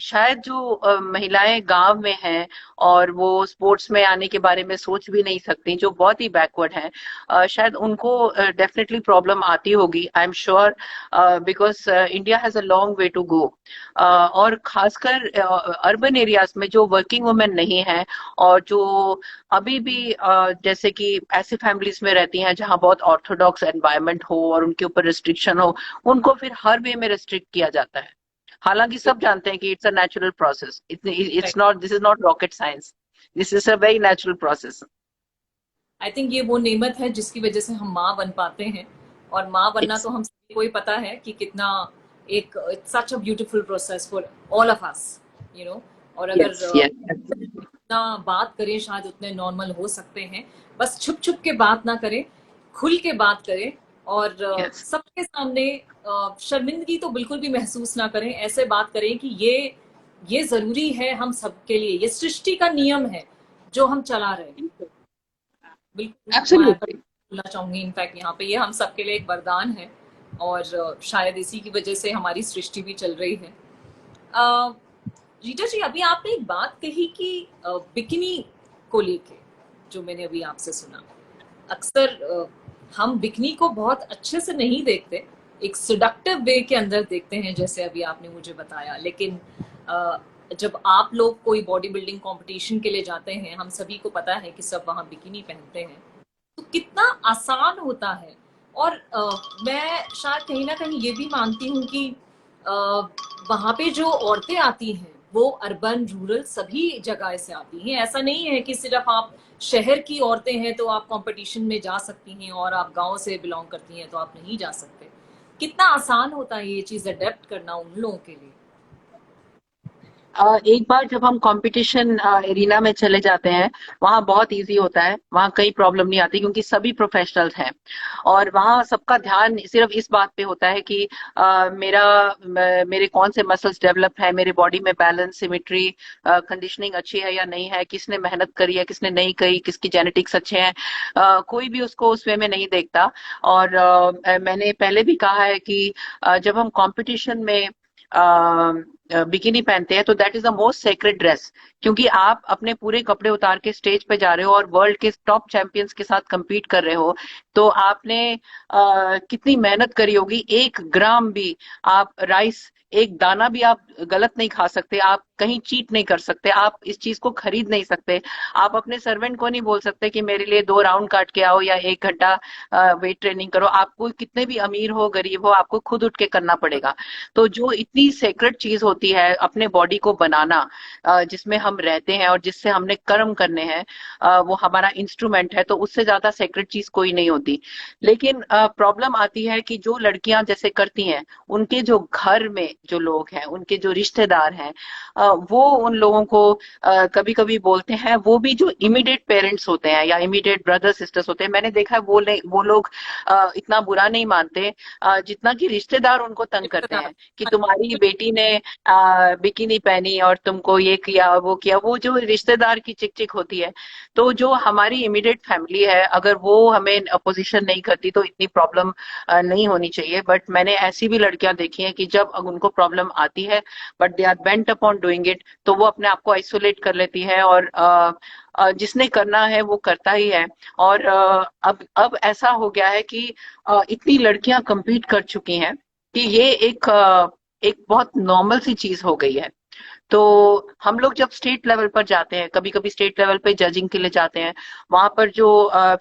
शायद जो महिलाएं गांव में हैं और वो स्पोर्ट्स में आने के बारे में सोच भी नहीं सकती, जो बहुत ही बैकवर्ड हैं, शायद उनको डेफिनेटली प्रॉब्लम आती होगी, I am sure, because India has a long way to go. और खासकर अर्बन एरियाज में जो वर्किंग वुमेन नहीं है, और जो अभी भी जैसे कि ऐसे फैमिलीज में रहती हैं जहां बहुत ऑर्थोडॉक्स एनवायरनमेंट हो और उनके ऊपर रिस्ट्रिक्शन हो, उनको फिर हर वे में रिस्ट्रिक्ट किया जाता है। हालांकि सब जानते हैं कि it's a natural process, it's not, this is not rocket science, this is a very natural process. I think ये वो नेमत है जिसकी वजह से हम माँ बन पाते हैं, और माँ बनना तो हम सभी को ही पता है कि कितना एक such a beautiful process for all of us, you know. और अगर यस यस। जितना बात करें शायद उतने नॉर्मल हो सकते हैं। बस छुप छुप के बात ना करें, खुल के बात करें, और सबके सामने शर्मिंदगी तो बिल्कुल भी महसूस ना करें। ऐसे बात करें कि ये जरूरी है हम सबके लिए, ये सृष्टि का नियम है जो हम चला रहे हैं। बिल्कुल मैं एब्सोल्युटली। बोलना चाहूंगी, इनफैक्ट यहाँ पे ये हम सबके लिए एक वरदान है, और शायद इसी की वजह से हमारी सृष्टि भी चल रही है। अ, रीटा जी, अभी आपने एक बात कही कि बिकिनी को लेके, जो मैंने अभी आपसे सुना, अक्सर हम बिकनी को बहुत अच्छे से नहीं देखते, एक सिडक्टिव वे के अंदर देखते हैं, जैसे अभी आपने मुझे बताया। लेकिन जब आप लोग कोई बॉडी बिल्डिंग कंपटीशन के लिए जाते हैं, हम सभी को पता है कि सब वहां बिकिनी पहनते हैं, तो कितना आसान होता है। और मैं शायद कहीं ना कहीं ये भी मानती हूँ कि वहां पे जो औरतें आती हैं वो अर्बन रूरल सभी जगह से आती हैं। ऐसा नहीं है कि सिर्फ आप शहर की औरतें हैं तो आप कंपटीशन में जा सकती हैं और आप गांव से बिलोंग करती हैं तो आप नहीं जा सकते। कितना आसान होता है ये चीज अडेप्ट करना उन लोगों के लिए। एक बार जब हम कंपटीशन एरिना में चले जाते हैं, वहाँ बहुत इजी होता है, वहाँ कोई प्रॉब्लम नहीं आती क्योंकि सभी प्रोफेशनल्स हैं, और वहाँ सबका ध्यान सिर्फ इस बात पे होता है कि मेरे कौन से मसल्स डेवलप है, मेरे बॉडी में बैलेंस, सिमेट्री, कंडीशनिंग अच्छी है या नहीं है, किसने मेहनत करी है, किसने नहीं करी, किसकी जेनेटिक्स अच्छे हैं। कोई भी उसको उस वे में नहीं देखता। और मैंने पहले भी कहा है कि जब हम कंपटीशन में बिकिनी पहनते हैं तो that is the most sacred dress, क्योंकि आप अपने पूरे कपड़े उतार के स्टेज पे जा रहे हो और वर्ल्ड के टॉप चैंपियंस के साथ compete कर रहे हो। तो आपने कितनी मेहनत करी होगी, 1 ग्राम भी आप राइस, एक दाना भी आप गलत नहीं खा सकते। आप कहीं चीट नहीं कर सकते, आप इस चीज को खरीद नहीं सकते। आप अपने सर्वेंट को नहीं बोल सकते कि मेरे लिए 2 राउंड काट के आओ या 1 घंटा वेट ट्रेनिंग करो। आपको कितने भी अमीर हो गरीब हो, आपको खुद उठ के करना पड़ेगा। तो जो इतनी सेक्रेट चीज होती है अपने बॉडी को बनाना, जिसमें हम रहते हैं और जिससे हमने कर्म करने हैं, वो हमारा इंस्ट्रूमेंट है, तो उससे ज्यादा सेक्रेट चीज कोई नहीं होती। लेकिन प्रॉब्लम आती है कि जो लड़कियां जैसे करती हैं, उनके जो घर में जो लोग हैं, उनके जो रिश्तेदार हैं, वो उन लोगों को कभी कभी बोलते हैं, वो भी जो इमीडिएट पेरेंट्स होते हैं या इमीडिएट ब्रदर सिस्टर्स होते हैं, मैंने देखा है वो लोग इतना बुरा नहीं मानते जितना कि रिश्तेदार उनको तंग करते हैं कि तुम्हारी बेटी ने बिकिनी पहनी और तुमको ये किया वो किया। वो जो रिश्तेदार की चिक चिक होती है, तो जो हमारी इमीडिएट फैमिली है, अगर वो हमें अपोजिशन नहीं करती तो इतनी प्रॉब्लम नहीं होनी चाहिए। बट मैंने ऐसी भी लड़कियां देखी हैं कि जब उनको प्रॉब्लम आती है, but they are bent upon doing it, तो वो अपने आप को आइसोलेट कर लेती है और जिसने करना है वो करता ही है। और अब ऐसा हो गया है कि इतनी लड़कियां compete कर चुकी हैं कि ये एक बहुत नॉर्मल सी चीज हो गई है। तो हम लोग जब स्टेट लेवल पर जाते हैं, कभी कभी स्टेट लेवल पे जजिंग के लिए जाते हैं, वहां पर जो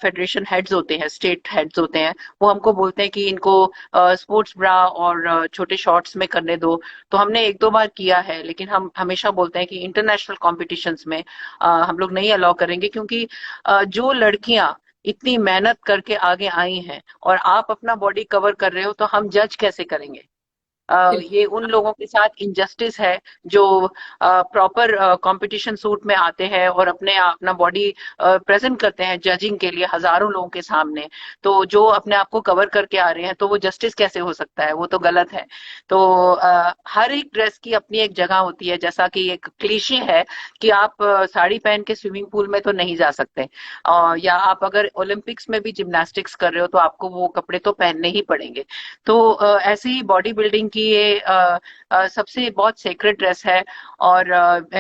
फेडरेशन हेड्स होते हैं, स्टेट हेड्स होते हैं, वो हमको बोलते हैं कि इनको स्पोर्ट्स ब्रा और छोटे शॉर्ट्स में करने दो। तो हमने 1-2 बार किया है, लेकिन हम हमेशा बोलते हैं कि इंटरनेशनल कॉम्पिटिशन्स में हम लोग नहीं अलाउ करेंगे, क्योंकि जो लड़कियां इतनी मेहनत करके आगे आई हैं और आप अपना बॉडी कवर कर रहे हो, तो हम जज कैसे करेंगे? ये उन लोगों के साथ इनजस्टिस है जो प्रॉपर कंपटीशन सूट में आते हैं और अपना बॉडी प्रेजेंट करते हैं जजिंग के लिए हजारों लोगों के सामने। तो जो अपने आप को कवर करके आ रहे हैं, तो वो जस्टिस कैसे हो सकता है? वो तो गलत है। तो हर एक ड्रेस की अपनी एक जगह होती है। जैसा कि एक क्लीशे है कि आप साड़ी पहन के स्विमिंग पूल में तो नहीं जा सकते, या आप अगर ओलंपिक्स में भी जिम्नास्टिक्स कर रहे हो तो आपको वो कपड़े तो पहनने ही पड़ेंगे। तो ऐसे ही बॉडी बिल्डिंग की ये सबसे बहुत सेक्रेट ड्रेस है। और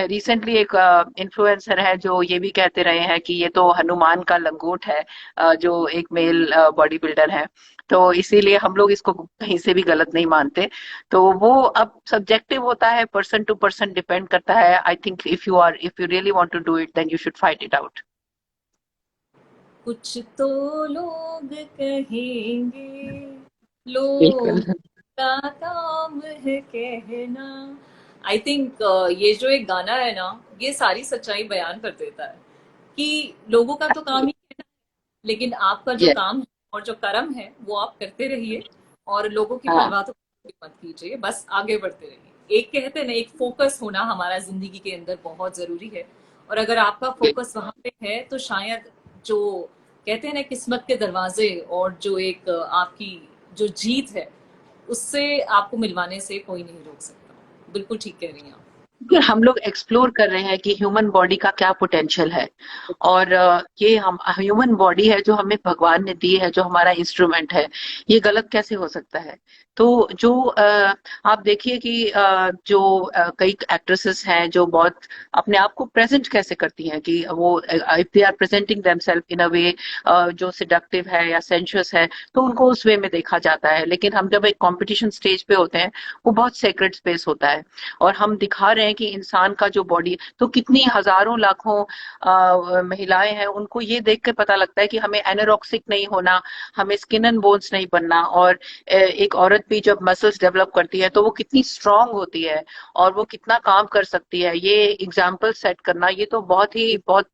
रिसेंटली एक इन्फ्लुएंसर है जो ये भी कहते रहे हैं कि ये तो हनुमान का लंगोट है, जो एक मेल बॉडी बिल्डर है। तो इसीलिए हम लोग इसको कहीं से भी गलत नहीं मानते। तो वो अब सब्जेक्टिव होता है, पर्सन टू पर्सन डिपेंड करता है। I think if you really want to do it, then you should fight it out. कुछ तो लोग कहेंगे, बिल्कुल। लोग का काम है कहना। आई थिंक ये जो एक गाना है ना, ये सारी सच्चाई बयान कर देता है कि लोगों का तो काम ही कहना है, लेकिन आपका जो Yes. काम है और जो कर्म है वो आप करते रहिए, और लोगों की हाँ। परवाह तो मत कीजिए, बस आगे बढ़ते रहिए। एक कहते हैं ना, एक फोकस होना हमारा जिंदगी के अंदर बहुत जरूरी है, और अगर आपका फोकस वहां पे है तो शायद जो कहते हैं ना किस्मत के दरवाजे, और जो एक आपकी जो जीत है, उससे आपको मिलवाने से कोई नहीं रोक सकता। बिल्कुल ठीक कह रही हैं आप। फिर हम लोग एक्सप्लोर कर रहे हैं कि ह्यूमन बॉडी का क्या पोटेंशियल है। और ये हम ह्यूमन बॉडी है जो हमें भगवान ने दी है, जो हमारा इंस्ट्रूमेंट है, ये गलत कैसे हो सकता है? तो जो आप देखिए कि जो कई एक्ट्रेसेस हैं जो बहुत अपने आप को प्रेजेंट कैसे करती हैं कि वो if they are presenting themselves in a way जो सिडक्टिव है या सेंशुअस है, तो उनको उस वे में देखा जाता है। लेकिन हम जब एक कंपटीशन स्टेज पे होते हैं, वो बहुत सेक्रेट स्पेस होता है, और हम दिखा रहे हैं कि इंसान का जो बॉडी, तो कितनी हजारों लाखों महिलाएं हैं, उनको ये देख के पता लगता है कि हमें एनोरेक्सिक नहीं होना, हमें स्किन एंड बोन्स नहीं बनना। और एक औरत भी जब मसल्स डेवलप करती है तो वो कितनी स्ट्रांग होती है और वो कितना काम कर सकती है, ये एग्जाम्पल सेट करना, ये तो बहुत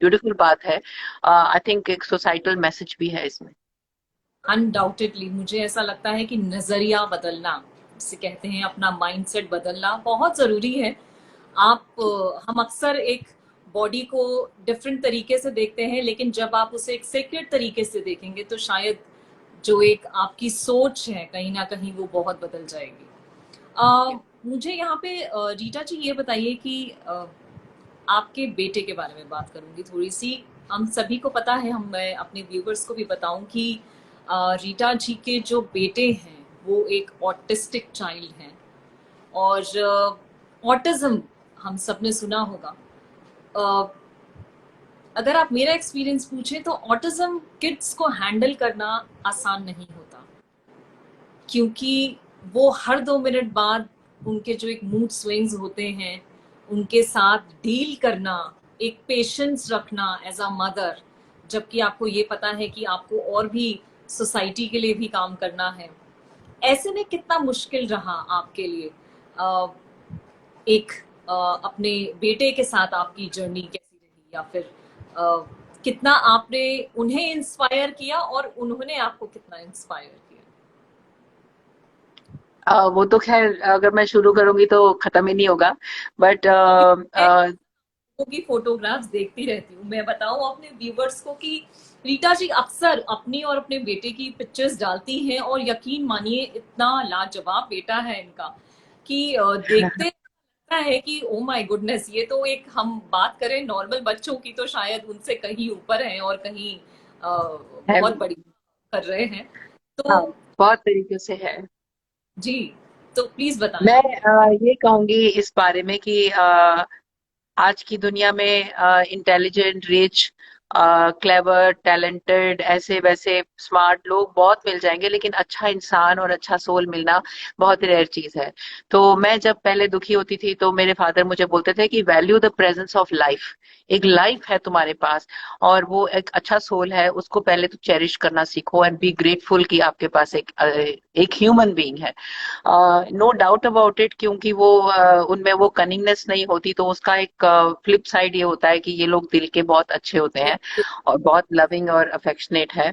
ब्यूटीफुल बात है। आई थिंक एक सोसाइटल मैसेज भी है इसमें। अनडाउटेडली मुझे ऐसा लगता है कि नजरिया बदलना, जिसे कहते हैं अपना माइंडसेट बदलना, बहुत जरूरी है। हम अक्सर एक बॉडी को डिफरेंट तरीके से देखते हैं, लेकिन जब आप उसे एक सेक्रेट तरीके से देखेंगे तो शायद जो एक आपकी सोच है कहीं ना कहीं वो बहुत बदल जाएगी। मुझे यहाँ पे रीटा जी ये बताइए कि आपके बेटे के बारे में बात करूंगी थोड़ी सी। हम सभी को पता है, मैं अपने व्यूवर्स को भी बताऊं कि रीटा जी के जो बेटे हैं वो एक ऑटिस्टिक चाइल्ड हैं, और ऑटिज्म हम सब ने सुना होगा। अ, अगर आप मेरा एक्सपीरियंस पूछें तो ऑटिज्म किड्स को हैंडल करना आसान नहीं होता, क्योंकि वो हर 2 मिनट बाद उनके जो एक मूड स्विंग्स होते हैं, उनके साथ डील करना, एक पेशेंस रखना एज अ मदर, जबकि आपको ये पता है कि आपको और भी सोसाइटी के लिए भी काम करना है, ऐसे में कितना मुश्किल रहा आपके लिए? अ, एक अपने बेटे के साथ आपकी जर्नी कैसी रही, या फिर अ, कितना आपने उन्हें इंस्पायर किया और उन्होंने आपको कितना इंस्पायर किया? वो तो खैर अगर मैं शुरू करूंगी तो खत्म ही नहीं होगा, बट मैं लोगों की फोटोग्राफ्स देखती रहती हूँ। मैं बताऊं अपने व्यूवर्स को कि रीटा जी अक्सर अपनी और अपने बेटे की पिक्चर्स डालती हैं, और यकीन मानिए इतना लाजवाब बेटा है इनका कि देखते लगता है कि ओ माय गुडनेस, ये तो एक, हम बात करें नॉर्मल बच्चों की तो शायद उनसे कहीं ऊपर हैं और कहीं बहुत बड़ी कर रहे हैं। तो हाँ, बहुत तरीके से है। जी, तो प्लीज बताएं मैं आप। ये कहूंगी इस बारे में कि आज की दुनिया में इंटेलिजेंट, रिच, क्लेवर, टैलेंटेड, ऐसे वैसे स्मार्ट लोग बहुत मिल जाएंगे, लेकिन अच्छा इंसान और अच्छा सोल मिलना बहुत रेयर चीज है। तो मैं जब पहले दुखी होती थी तो मेरे फादर मुझे बोलते थे कि value the presence of life. एक लाइफ है तुम्हारे पास और वो एक अच्छा सोल है, उसको पहले तो चेरिश करना सीखो एंड बी ग्रेटफुल कि आपके पास एक ह्यूमन बीइंग है। नो डाउट अबाउट इट, क्योंकि वो उनमें वो कनिंगनेस नहीं होती, तो उसका एक फ्लिप साइड ये होता है कि ये लोग दिल के बहुत अच्छे होते हैं और बहुत लविंग और अफेक्शनेट है।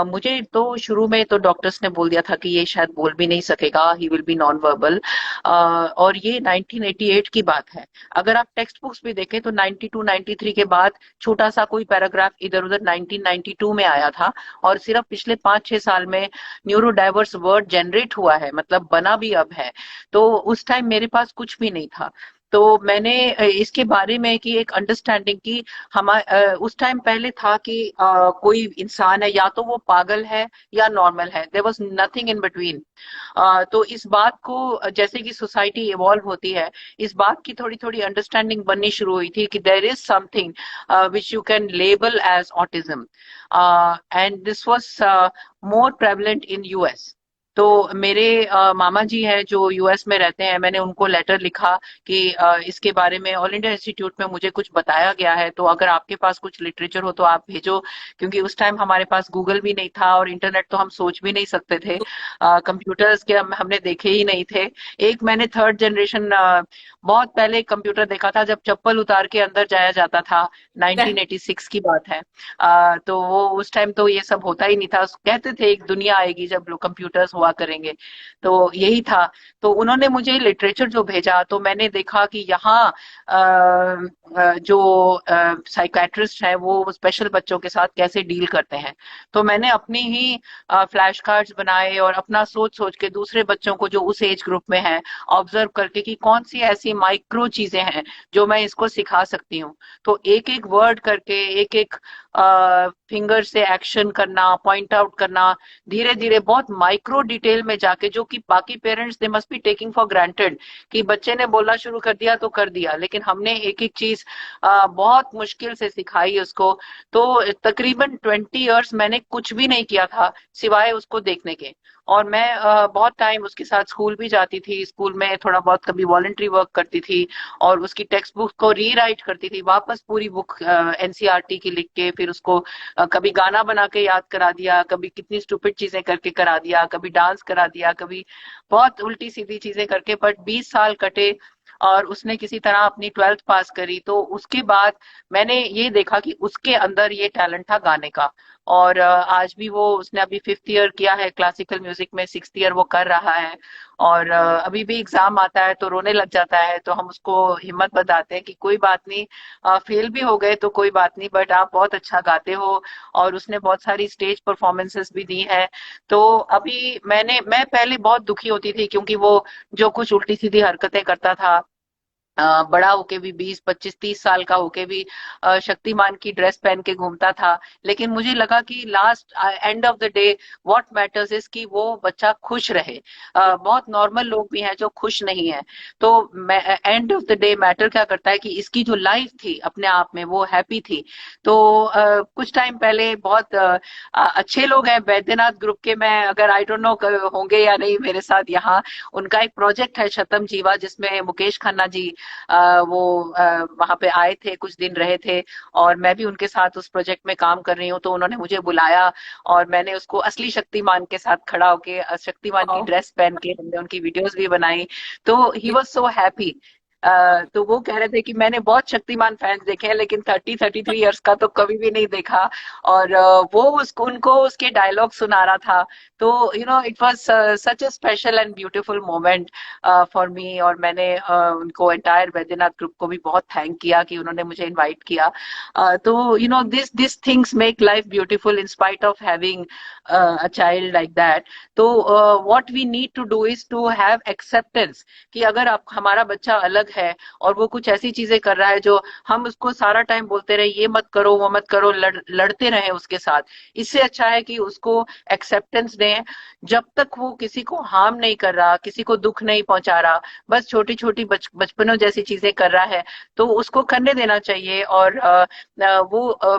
मुझे तो शुरू में तो डॉक्टर्स ने बोल दिया था कि ये शायद बोल भी नहीं सकेगा, he will be non verbal. और ये 1988 की बात है। अगर आप टेक्स्ट बुक्स भी देखें तो 92 93 के बाद छोटा सा कोई पैराग्राफ इधर उधर 1992 में आया था, और सिर्फ पिछले 5-6 साल में न्यूरो डाइवर्स वर्ड जनरेट हुआ है, मतलब बना भी अब है। तो उस टाइम मेरे पास कुछ भी नहीं था। तो मैंने इसके बारे में कि एक अंडरस्टैंडिंग की उस टाइम पहले था कि कोई इंसान है या तो वो पागल है या नॉर्मल है, there was nothing in between. तो इस बात को जैसे कि सोसाइटी इवॉल्व होती है, इस बात की थोड़ी थोड़ी अंडरस्टैंडिंग बननी शुरू हुई थी कि there is something which you can label as autism, and this was more prevalent in US. तो मेरे मामा जी हैं जो यूएस में रहते हैं, मैंने उनको लेटर लिखा कि इसके बारे में ऑल इंडिया इंस्टीट्यूट में मुझे कुछ बताया गया है, तो अगर आपके पास कुछ लिटरेचर हो तो आप भेजो। क्योंकि उस टाइम हमारे पास गूगल भी नहीं था और इंटरनेट तो हम सोच भी नहीं सकते थे, कंप्यूटर्स के हमने देखे ही नहीं थे। एक मैंने थर्ड जनरेशन बहुत पहले कंप्यूटर देखा था जब चप्पल उतार के अंदर जाया जाता था, 1986 की बात है। तो वो उस टाइम तो ये सब होता ही नहीं था, कहते थे एक दुनिया आएगी जब लोग कंप्यूटर्स हुआ करेंगे, तो यही था। तो उन्होंने मुझे लिटरेचर जो भेजा तो मैंने देखा कि यहाँ जो साइकेट्रिस्ट है वो स्पेशल बच्चों के साथ कैसे डील करते हैं। तो मैंने अपनी ही फ्लैश कार्ड्स बनाए और अपना सोच सोच के दूसरे बच्चों को जो उस एज ग्रुप में है ऑब्जर्व करके कि कौन सी ऐसी माइक्रो चीजें हैं जो मैं इसको सिखा सकती हूँ। तो एक एक वर्ड करके, एक एक फिंगर से एक्शन करना, पॉइंट आउट करना, धीरे धीरे बहुत माइक्रो डिटेल में जाके, जो कि बाकी parents they must be taking for granted कि बच्चे ने बोलना शुरू कर दिया तो कर दिया, लेकिन हमने एक एक चीज बहुत मुश्किल से सिखाई उसको। तो तकरीबन 20 इयर्स मैंने कुछ भी नहीं किया था सिवाय उसको देखने के। और मैं बहुत टाइम उसके साथ स्कूल भी जाती थी, स्कूल में थोड़ा बहुत कभी वॉलंटरी वर्क करती थी और उसकी टेक्स्ट बुक को रीराइट करती थी, वापस पूरी बुक एनसीईआरटी की लिख के फिर उसको कभी गाना बना के याद करा दिया, कभी कितनी स्टूपिड चीजें करके करा दिया, कभी डांस करा दिया, कभी बहुत उल्टी सीधी चीजें करके। बट 20 साल कटे और उसने किसी तरह अपनी 12th पास करी। तो उसके बाद मैंने ये देखा कि उसके अंदर ये टैलेंट था गाने का। और आज भी वो, उसने अभी 5th ईयर किया है क्लासिकल म्यूजिक में, 6th ईयर वो कर रहा है। और अभी भी एग्जाम आता है तो रोने लग जाता है, तो हम उसको हिम्मत बताते हैं कि कोई बात नहीं, फेल भी हो गए तो कोई बात नहीं, बट आप बहुत अच्छा गाते हो। और उसने बहुत सारी स्टेज परफॉर्मेंसेस भी दी हैं। तो अभी मैं पहले बहुत दुखी होती थी क्योंकि वो जो कुछ उल्टी सीधी हरकतें करता था, बड़ा होके भी 20 25 30 साल का होके भी शक्तिमान की ड्रेस पहन के घूमता था। लेकिन मुझे लगा कि last end of the day what matters is कि वो बच्चा खुश रहे। बहुत नॉर्मल लोग भी हैं जो खुश नहीं है। तो end of the day matter क्या करता है कि इसकी जो लाइफ थी अपने आप में वो हैप्पी थी। तो कुछ टाइम पहले बहुत अच्छे लोग हैं वैद्यनाथ ग्रुप के, मैं अगर आई डोंट नो होंगे या नहीं मेरे साथ यहाँ, उनका एक प्रोजेक्ट है शतम जीवा जिसमें मुकेश खन्ना जी वो वहां पे आए थे, कुछ दिन रहे थे, और मैं भी उनके साथ उस प्रोजेक्ट में काम कर रही हूँ, तो उन्होंने मुझे बुलाया और मैंने उसको असली शक्तिमान के साथ खड़ा होके शक्तिमान की वाओ। ड्रेस पहन के हमने उनकी वीडियोस भी बनाई। तो ही वॉज सो हैप्पी। तो वो कह रहे थे कि मैंने बहुत शक्तिमान फैंस देखे हैं लेकिन 33 इयर्स का तो कभी भी नहीं देखा। और वो उसको उनको उसके डायलॉग सुना रहा था। तो it was such a special and beautiful moment for me. और मैंने उनको एंटायर वैद्यनाथ ग्रुप को भी बहुत थैंक किया कि उन्होंने मुझे इनवाइट किया। तो this things make life beautiful in spite of having a child like that. तो what we need to do is to have acceptance कि अगर आप हमारा बच्चा अलग है और वो कुछ ऐसी चीजें कर रहा है जो हम उसको सारा टाइम बोलते रहे ये मत करो वो मत करो, लड़ते रहे उसके साथ, इससे अच्छा है कि उसको एक्सेप्टेंस दें। जब तक वो किसी को हार्म नहीं कर रहा, किसी को दुख नहीं पहुंचा रहा, बस छोटी छोटी बचपनों जैसी चीजें कर रहा है, तो उसको करने देना चाहिए। और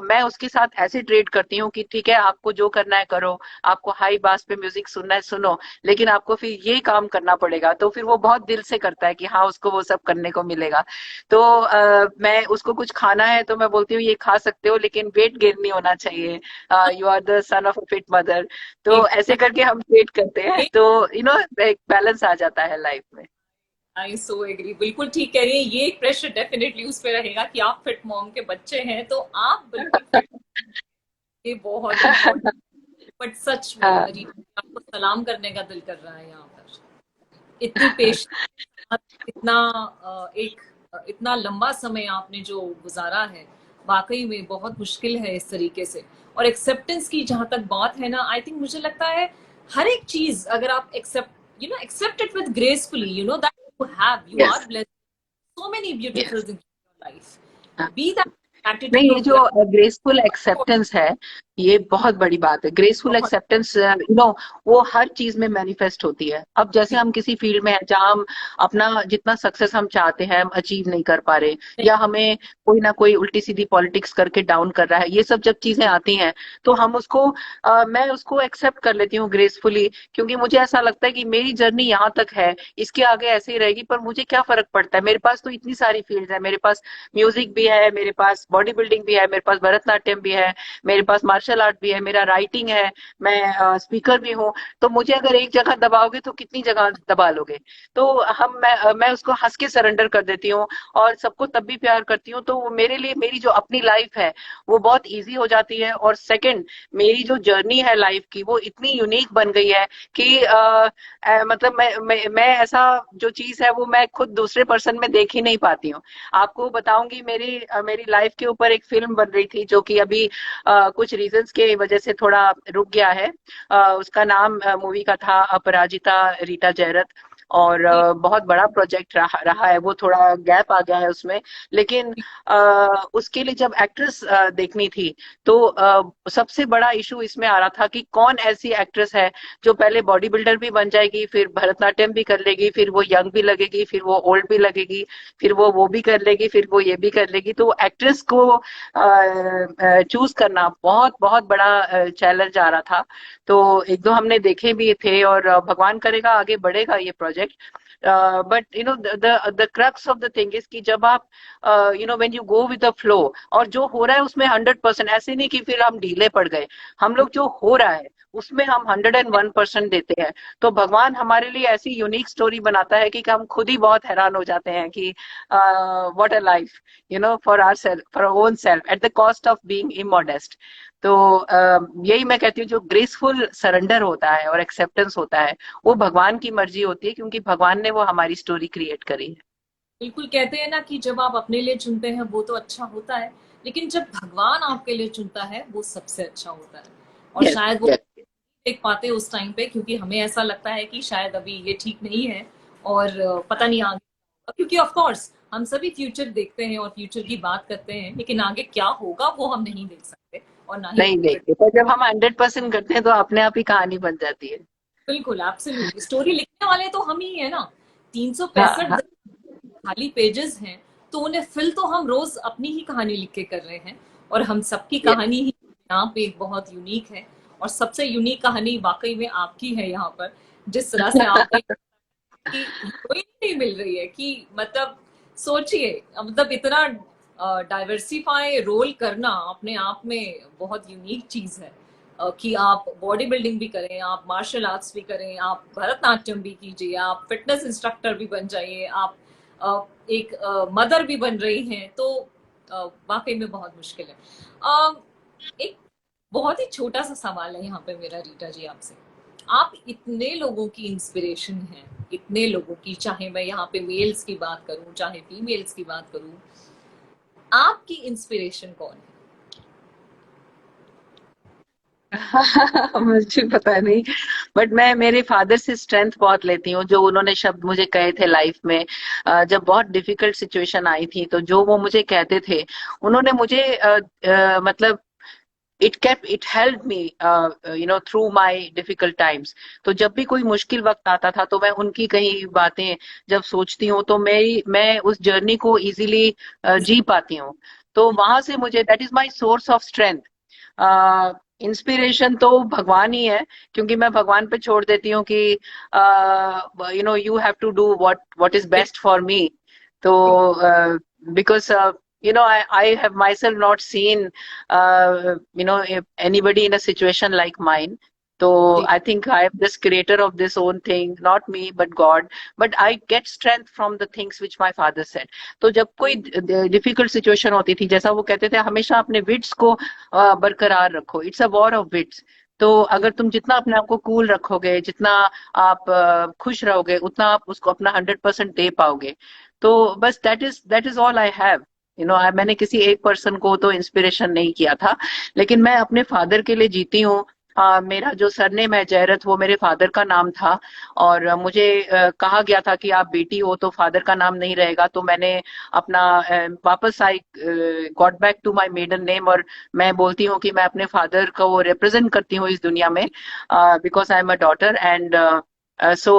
मैं उसके साथ ऐसे ट्रेड करती हूँ कि ठीक है, आपको जो करना है करो, आपको हाई बास पे म्यूजिक सुनना है सुनो, लेकिन आपको फिर ये काम करना पड़ेगा। तो फिर वो बहुत दिल से करता है कि हाँ उसको वो सब करने को मिलेगा। तो मैं उसको कुछ खाना है तो मैं बोलती हूँ ये खा सकते हो लेकिन वेट गेन नहीं होना चाहिए, you are the son of a fit mother. तो ऐसे करके हम ट्रीट करते हैं, तो एक बैलेंस आ जाता है लाइफ में। आई सो एग्री, बिल्कुल ठीक कह रही है। ये एक प्रेशर डेफिनेटली उस पे रहेगा कि आप फिट मॉम के बच्चे हैं तो आप बिल्कुल फिट। ये बहुत इम्पोर्टेंट। बट सच में हाँ। रीता, आपको सलाम करने का दिल कर रहा है यहाँ पर। इतनी पेश, इतना एक इतना लंबा समय आपने जो गुजारा है, वाकई में बहुत मुश्किल है इस तरीके से। और एक्सेप्टेंस की जहां तक बात है ना, आई थिंक मुझे लगता है हर एक चीज अगर आप accept it with gracefully, that you yes. Are blessed so many beautiful yes. things in your life. Be that नहीं, attitude ये of जो ग्रेसफुल एक्सेप्टेंस है, ये बहुत बड़ी बात है। ग्रेसफुल बहुत एक्सेप्टेंस वो हर चीज में मैनिफेस्ट होती है। अब जैसे हम किसी फील्ड में हैं जहां हम अपना जितना सक्सेस हम चाहते हैं हम अचीव नहीं कर पा रहे, या हमें कोई ना कोई उल्टी सीधी पॉलिटिक्स करके डाउन कर रहा है, ये सब जब चीजें आती हैं तो हम उसको मैं उसको एक्सेप्ट कर लेती हूँ ग्रेसफुली, क्योंकि मुझे ऐसा लगता है कि मेरी जर्नी यहाँ तक है, इसके आगे ऐसे ही रहेगी, पर मुझे क्या फर्क पड़ता है, मेरे पास तो इतनी सारी फील्ड है। मेरे पास म्यूजिक भी है, मेरे पास बॉडी बिल्डिंग भी है, मेरे पास भरतनाट्यम भी है, मेरे पास मार्शल आर्ट भी है, मेरा राइटिंग है, मैं स्पीकर भी हूँ। तो मुझे अगर एक जगह दबाओगे तो कितनी जगह दबा लोगे। तो मैं उसको हंस के सरेंडर कर देती हूँ और सबको तब भी प्यार करती हूँ। तो मेरे लिए मेरी जो अपनी लाइफ है वो बहुत ईजी हो जाती है। और सेकंड, मेरी जो जर्नी है लाइफ की वो इतनी यूनिक बन गई है कि मतलब मैं ऐसा जो चीज है वो मैं खुद दूसरे पर्सन में देख ही नहीं पाती हूँ। आपको बताऊंगी, मेरी लाइफ के ऊपर एक फिल्म बन रही थी जो कि अभी कुछ रीजंस के वजह से थोड़ा रुक गया है। उसका नाम मूवी का था अपराजिता रीटा जयरथ। और बहुत बड़ा प्रोजेक्ट रहा है वो, थोड़ा गैप आ गया है उसमें। लेकिन उसके लिए जब एक्ट्रेस देखनी थी तो सबसे बड़ा इशू इसमें आ रहा था कि कौन ऐसी एक्ट्रेस है जो पहले बॉडी बिल्डर भी बन जाएगी, फिर भरतनाट्यम भी कर लेगी, फिर वो यंग भी लगेगी, फिर वो ओल्ड भी लगेगी, फिर वो भी कर लेगी, फिर वो ये भी कर लेगी। तो एक्ट्रेस को चूज करना बहुत बहुत बड़ा चैलेंज आ रहा था। तो एक दो हमने देखे भी थे, और भगवान करेगा आगे बढ़ेगा ये project. But the crux of the thing is कि जब आप when you go with the flow, और जो हो रहा है उसमें 100%, ऐसे नहीं कि फिर हम ढीले पड़ गए, हम लोग जो हो रहा है उसमें हम 101% देते हैं। तो भगवान हमारे लिए ऐसी यूनिक स्टोरी बनाता है कि हम खुद ही बहुत हैरान हो जाते हैं कि what a life, for our self, for our own self, at the cost of being immodest. तो यही मैं कहती हूँ, जो ग्रेसफुल सरेंडर होता है और एक्सेप्टेंस होता है वो भगवान की मर्जी होती है, क्योंकि भगवान ने वो हमारी स्टोरी क्रिएट करी है। बिल्कुल कहते हैं ना कि जब आप अपने लिए चुनते हैं वो तो अच्छा होता है, लेकिन जब भगवान आपके लिए चुनता है वो सबसे अच्छा होता है। और यस। शायद वो यस। देख पाते उस टाइम पे, क्योंकि हमें ऐसा लगता है कि शायद अभी ये ठीक नहीं है और पता नहीं आगे, क्योंकि ऑफ कोर्स हम सभी फ्यूचर देखते हैं और फ्यूचर की बात करते हैं, लेकिन आगे क्या होगा वो हम नहीं देख सकते और ना ही नहीं predict। देखते, पर जब हम 100% करते हैं तो अपने आप ही कहानी बन जाती है। बिल्कुल एब्सोल्युटली, स्टोरी लिखने वाले तो हम ही है ना। तीन सौ हाँ। पैंसठ हाँ। खाली पेजेस हैं, तो उन्हें फिल तो हम रोज अपनी ही कहानी लिख के कर रहे हैं। और हम सबकी यस। कहानी ही यहाँ पे एक बहुत यूनिक है। और सबसे यूनिक कहानी वाकई में आपकी है यहाँ पर। जिस तरह से आपने की हीरोइन नहीं मिल रही है कि मतलब सोचिए, मतलब इतना डाइवर्सिफाई रोल करना अपने आप में बहुत यूनिक चीज है। कि आप बॉडी बिल्डिंग भी करें, आप मार्शल आर्ट्स भी करें, आप भरतनाट्यम भी कीजिए, आप फिटनेस इंस्ट्रक्टर भी बन जाइए, आप एक मदर भी बन रही हैं, तो वाकई में बहुत मुश्किल है। एक बहुत ही छोटा सा सवाल है यहाँ पे मेरा रीटा जी आपसे। आप इतने लोगों की इंस्पिरेशन हैं, इतने लोगों की, चाहे मैं यहाँ पे मेल्स की बात करूं चाहे फीमेल्स की बात करूं, आपकी इंस्पिरेशन कौन है? मुझे पता नहीं, बट मैं मेरे फादर से स्ट्रेंथ बहुत लेती हूँ। जो उन्होंने शब्द मुझे कहे थे लाइफ में, जब बहुत डिफिकल्ट सिचुएशन आई थी, तो जो वो मुझे कहते थे, उन्होंने मुझे मतलब it help me through my difficult times. तो जब भी कोई मुश्किल वक्त आता था, तो मैं उनकी कही बातें जब सोचती हूँ, तो मैं उस जर्नी को इजीली जी पाती हूँ। तो वहां से मुझे, that is my source of strength. Inspiration तो भगवान ही है, क्योंकि मैं भगवान पे छोड़ देती हूँ कि you have to do what is best for me. तो because I have myself not seen anybody in a situation like mine. So जी। I think I am this creator of this own thing, not me, but God. But I get strength from the things which my father said. तो जब कोई difficult situation होती थी, जैसा वो कहते थे, हमेशा अपने विट्स को बरकरार रखो। It's a war of wits. तो अगर तुम जितना अपने आप को कूल रखोगे, जितना आप खुश रहोगे, उतना आप उसको अपना 100% दे पाओगे। तो बस that is all I have. मैंने किसी एक पर्सन को तो इंस्पिरेशन नहीं किया था, लेकिन मैं अपने फादर के लिए जीती हूँ। मेरा जो सरनेम है जयरथ, वो मेरे फादर का नाम था। और मुझे कहा गया था कि आप बेटी हो तो फादर का नाम नहीं रहेगा, तो मैंने अपना वापस I, got back to my maiden name. और मैं बोलती हूँ कि मैं अपने फादर को रिप्रेजेंट करती हूँ इस दुनिया में, because I am a daughter. And so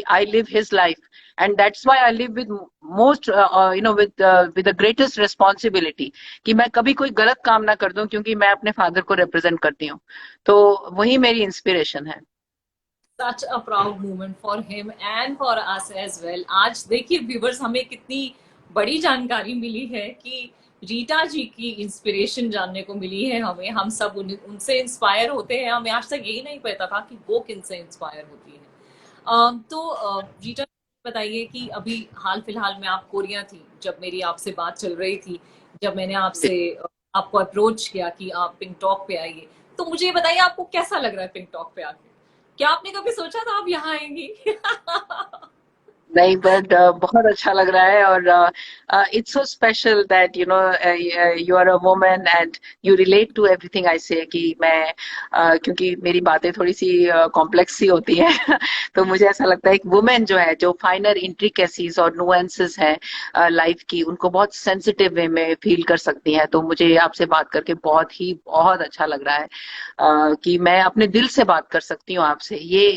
I live his life, and that's why I live with most with the greatest responsibility, कि मैं कभी कोई गलत काम ना कर दूं, क्योंकि मैं अपने फादर को रिप्रेजेंट करती हूँ। तो वही मेरी इंस्पिरेशन है। Such a proud moment for him and for us as well. आज देखिए व्यूवर्स, हमें कितनी बड़ी जानकारी मिली है कि रीटा जी की इंस्पिरेशन जानने को मिली है हमें। हम सब उनसे इंस्पायर होते हैं। हमें आज तक यही नहीं पता था कि वो किन से इंस्पायर होती है। रीटा, बताइए कि अभी हाल फिलहाल में आप कोरिया थी जब मेरी आपसे बात चल रही थी, जब मैंने आपसे आपको अप्रोच किया कि आप पिंक टॉक पे आइए, तो मुझे ये बताइए आपको कैसा लग रहा है पिंक टॉक पे आके? क्या आपने कभी सोचा था आप यहाँ आएंगी? नहीं, बट बहुत अच्छा लग रहा है। और it's so special that you are a woman and you relate to everything I say. कि मैं क्योंकि मेरी बातें थोड़ी सी कॉम्प्लेक्स सी होती हैं तो मुझे ऐसा लगता है एक वुमेन जो है, जो फाइनर इंट्रिकेसीज और नुएंसेस हैं लाइफ की, उनको बहुत सेंसिटिव वे में फील कर सकती हैं। तो मुझे आपसे बात करके बहुत अच्छा लग रहा है कि मैं अपने दिल से बात कर सकती हूँ आपसे। ये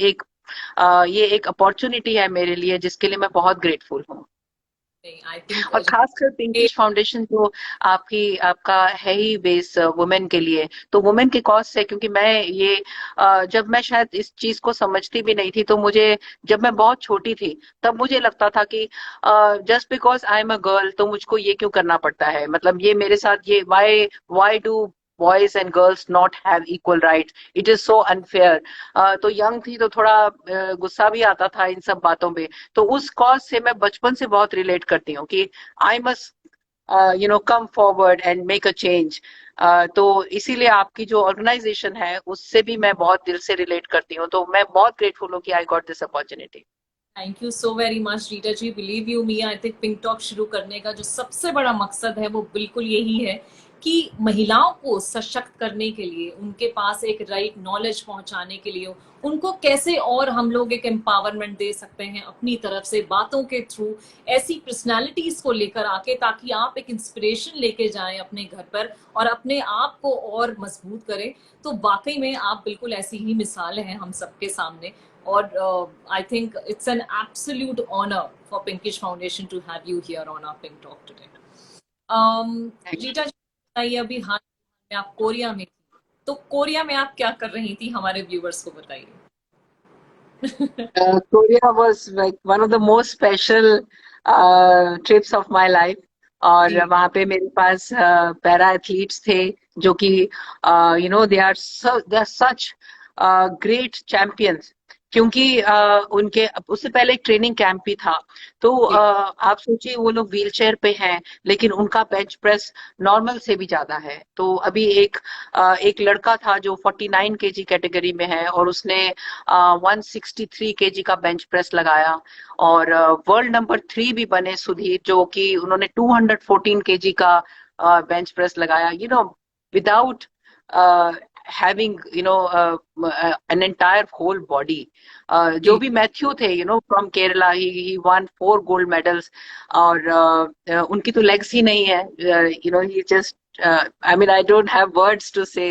एक अपॉर्चुनिटी है मेरे लिए, जिसके लिए मैं बहुत ग्रेटफुल हूँ। आई थिंक और खासकर पिंकिश फाउंडेशन जो आपका है ही बेस वुमेन के लिए, तो वुमेन के कॉज से, क्योंकि मैं ये जब मैं शायद इस चीज को समझती भी नहीं थी, तो मुझे, जब मैं बहुत छोटी थी, तब मुझे लगता था कि just because I am a girl, तो मुझको ये क्यों करना पड़ता है। मतलब ये मेरे साथ, ये why do boys and girls not have equal rights, it is so unfair. तो यंग थी तो थोड़ा गुस्सा भी आता था इन सब बातों पे। तो उस कॉज से मैं बचपन से बहुत रिलेट करती हूँ कि I must come forward and make a change. तो इसीलिए आपकी जो ऑर्गेनाइजेशन है, उससे भी मैं बहुत दिल से रिलेट करती हूँ। तो मैं बहुत ग्रेटफुल हूँ कि I got this opportunity. Thank you so very much Rita ji. Believe you me, I think Pink Talk शुरू करने का जो सबसे बड़ा मकसद है वो बिल्कुल यही है कि महिलाओं को सशक्त करने के लिए, उनके पास एक राइट नॉलेज पहुंचाने के लिए, उनको कैसे और हम लोग एक एम्पावरमेंट दे सकते हैं अपनी तरफ से बातों के थ्रू, ऐसी पर्सनालिटीज को लेकर आके, ताकि आप एक इंस्पिरेशन लेके जाएं अपने घर पर और अपने आप को और मजबूत करें। तो वाकई में आप बिल्कुल ऐसी ही मिसाल हैं हम सबके सामने। और I think it's an absolute honor for Pinkish Foundation to have you here on our Pink Talk today. Rita जी, बताइए अभी हाल में आप कोरिया में थी, तो कोरिया में आप क्या कर रही थी, हमारे व्यूवर्स को बताइए। Korea was like one of the most special trips of my life. और जी वहां पे मेरे पास पैरा एथलीट्स थे जो कि they are such great champions. क्योंकि उनके उससे पहले एक ट्रेनिंग कैंप भी था। तो जी आप सोचिए वो लोग व्हील चेयर पे हैं, लेकिन उनका बेंच प्रेस नॉर्मल से भी ज्यादा है। तो अभी एक लड़का था जो 49 केजी कैटेगरी में है, और उसने 163 केजी का बेंच प्रेस लगाया। और वर्ल्ड नंबर 3 भी बने सुधीर, जो कि उन्होंने 214 केजी का बेंच प्रेस लगाया, without having an entire whole body. जो जी भी मैथ्यू थे, from Kerala, he won 4 gold medals. और उनकी तो लेग्स ही नहीं है, he just, I mean I don't have words to say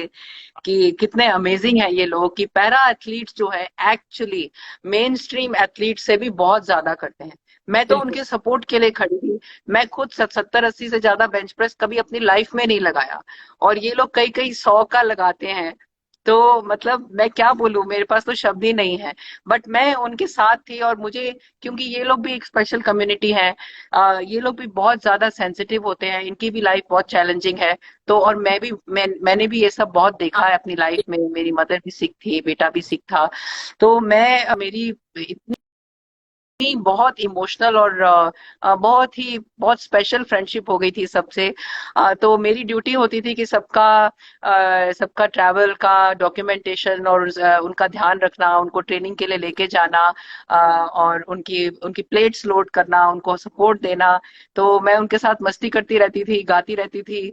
कि कितने अमेजिंग है ये लोग, कि पैरा एथलीट्स जो है एक्चुअली मेन स्ट्रीम एथलीट से भी बहुत ज्यादा करते हैं। मैं तो बिल्कुल। उनके सपोर्ट के लिए खड़ी थी। मैं खुद 70-80 से ज्यादा बेंच प्रेस कभी अपनी लाइफ में नहीं लगाया, और ये लोग कई कई 100 का लगाते हैं। तो मतलब मैं क्या बोलूं, मेरे पास तो शब्द ही नहीं है। बट मैं उनके साथ थी, और मुझे, क्योंकि ये लोग भी एक स्पेशल कम्युनिटी है, ये लोग भी बहुत ज्यादा सेंसिटिव होते हैं, इनकी भी लाइफ बहुत चैलेंजिंग है। तो और मैंने भी ये सब बहुत देखा है अपनी लाइफ में। मेरी मदर भी सिख थी, बेटा भी सिख था। तो मैं मेरी इतनी बहुत इमोशनल और बहुत स्पेशल फ्रेंडशिप हो गई थी सबसे। तो मेरी ड्यूटी होती थी कि सबका ट्रैवल का डॉक्यूमेंटेशन और उनका ध्यान रखना, उनको ट्रेनिंग के लिए लेके जाना, और उनकी उनकी प्लेट्स लोड करना, उनको सपोर्ट देना। तो मैं उनके साथ मस्ती करती रहती थी, गाती रहती थी,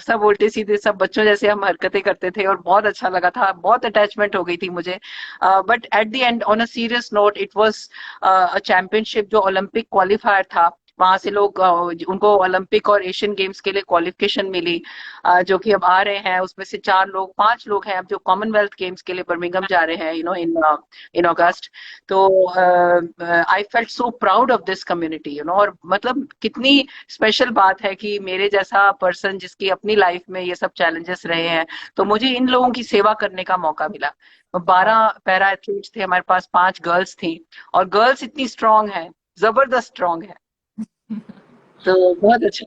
सब उल्टे सीधे सब बच्चों जैसे हम हरकतें करते थे, और बहुत अच्छा लगा था, बहुत अटैचमेंट हो गई थी मुझे। But at the end, on a serious note, it was championship जो ओलंपिक क्वालिफायर था। वहां से लोग, उनको ओलंपिक और एशियन गेम्स के लिए क्वालिफिकेशन मिली, जो कि अब आ रहे हैं। उसमें से 4 लोग 5 लोग हैं अब जो कॉमनवेल्थ गेम्स के लिए बर्मिंघम जा रहे हैं, इन अगस्त। तो I felt so proud of this community, और मतलब कितनी स्पेशल बात है कि मेरे जैसा पर्सन जिसकी अपनी लाइफ में ये सब चैलेंजेस रहे हैं, तो मुझे इन लोगों की सेवा करने का मौका मिला। 12 पैरा एथलीट्स थे हमारे पास, 5 गर्ल्स थी, और गर्ल्स इतनी स्ट्रांग है, जबरदस्त स्ट्रांग है। तो बहुत अच्छा।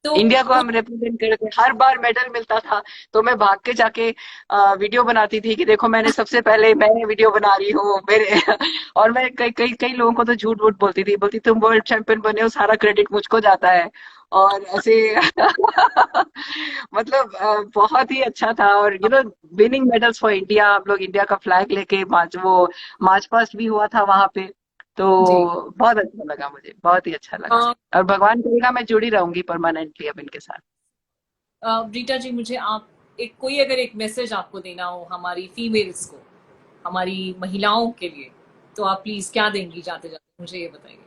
तो इंडिया को हम रिप्रेजेंट कर रहे थे, हर बार मेडल मिलता था। तो मैं भाग के जाके वीडियो बनाती थी कि देखो मैंने सबसे पहले मैं वीडियो बना रही हूँ मेरे। और मैं कई कई कई लोगों को तो झूठ वूठ बोलती थी, बोलती तुम वर्ल्ड चैंपियन बने हो, सारा क्रेडिट मुझको जाता है। और ऐसे मतलब बहुत ही अच्छा था। और विनिंग मेडल्स फॉर इंडिया, हम लोग इंडिया का फ्लैग लेके मार्च पास्ट भी हुआ था वहां पे। तो जी बहुत अच्छा लगा, मुझे बहुत ही अच्छा लगा। और भगवान करेगा मैं जुड़ी रहूंगी परमानेंटली अब इनके साथ। रीटा जी, मुझे आप एक कोई अगर एक मैसेज आपको देना हो हमारी फीमेल्स को, हमारी महिलाओं के लिए, तो आप प्लीज क्या देंगी जाते जाते, मुझे ये बताइए।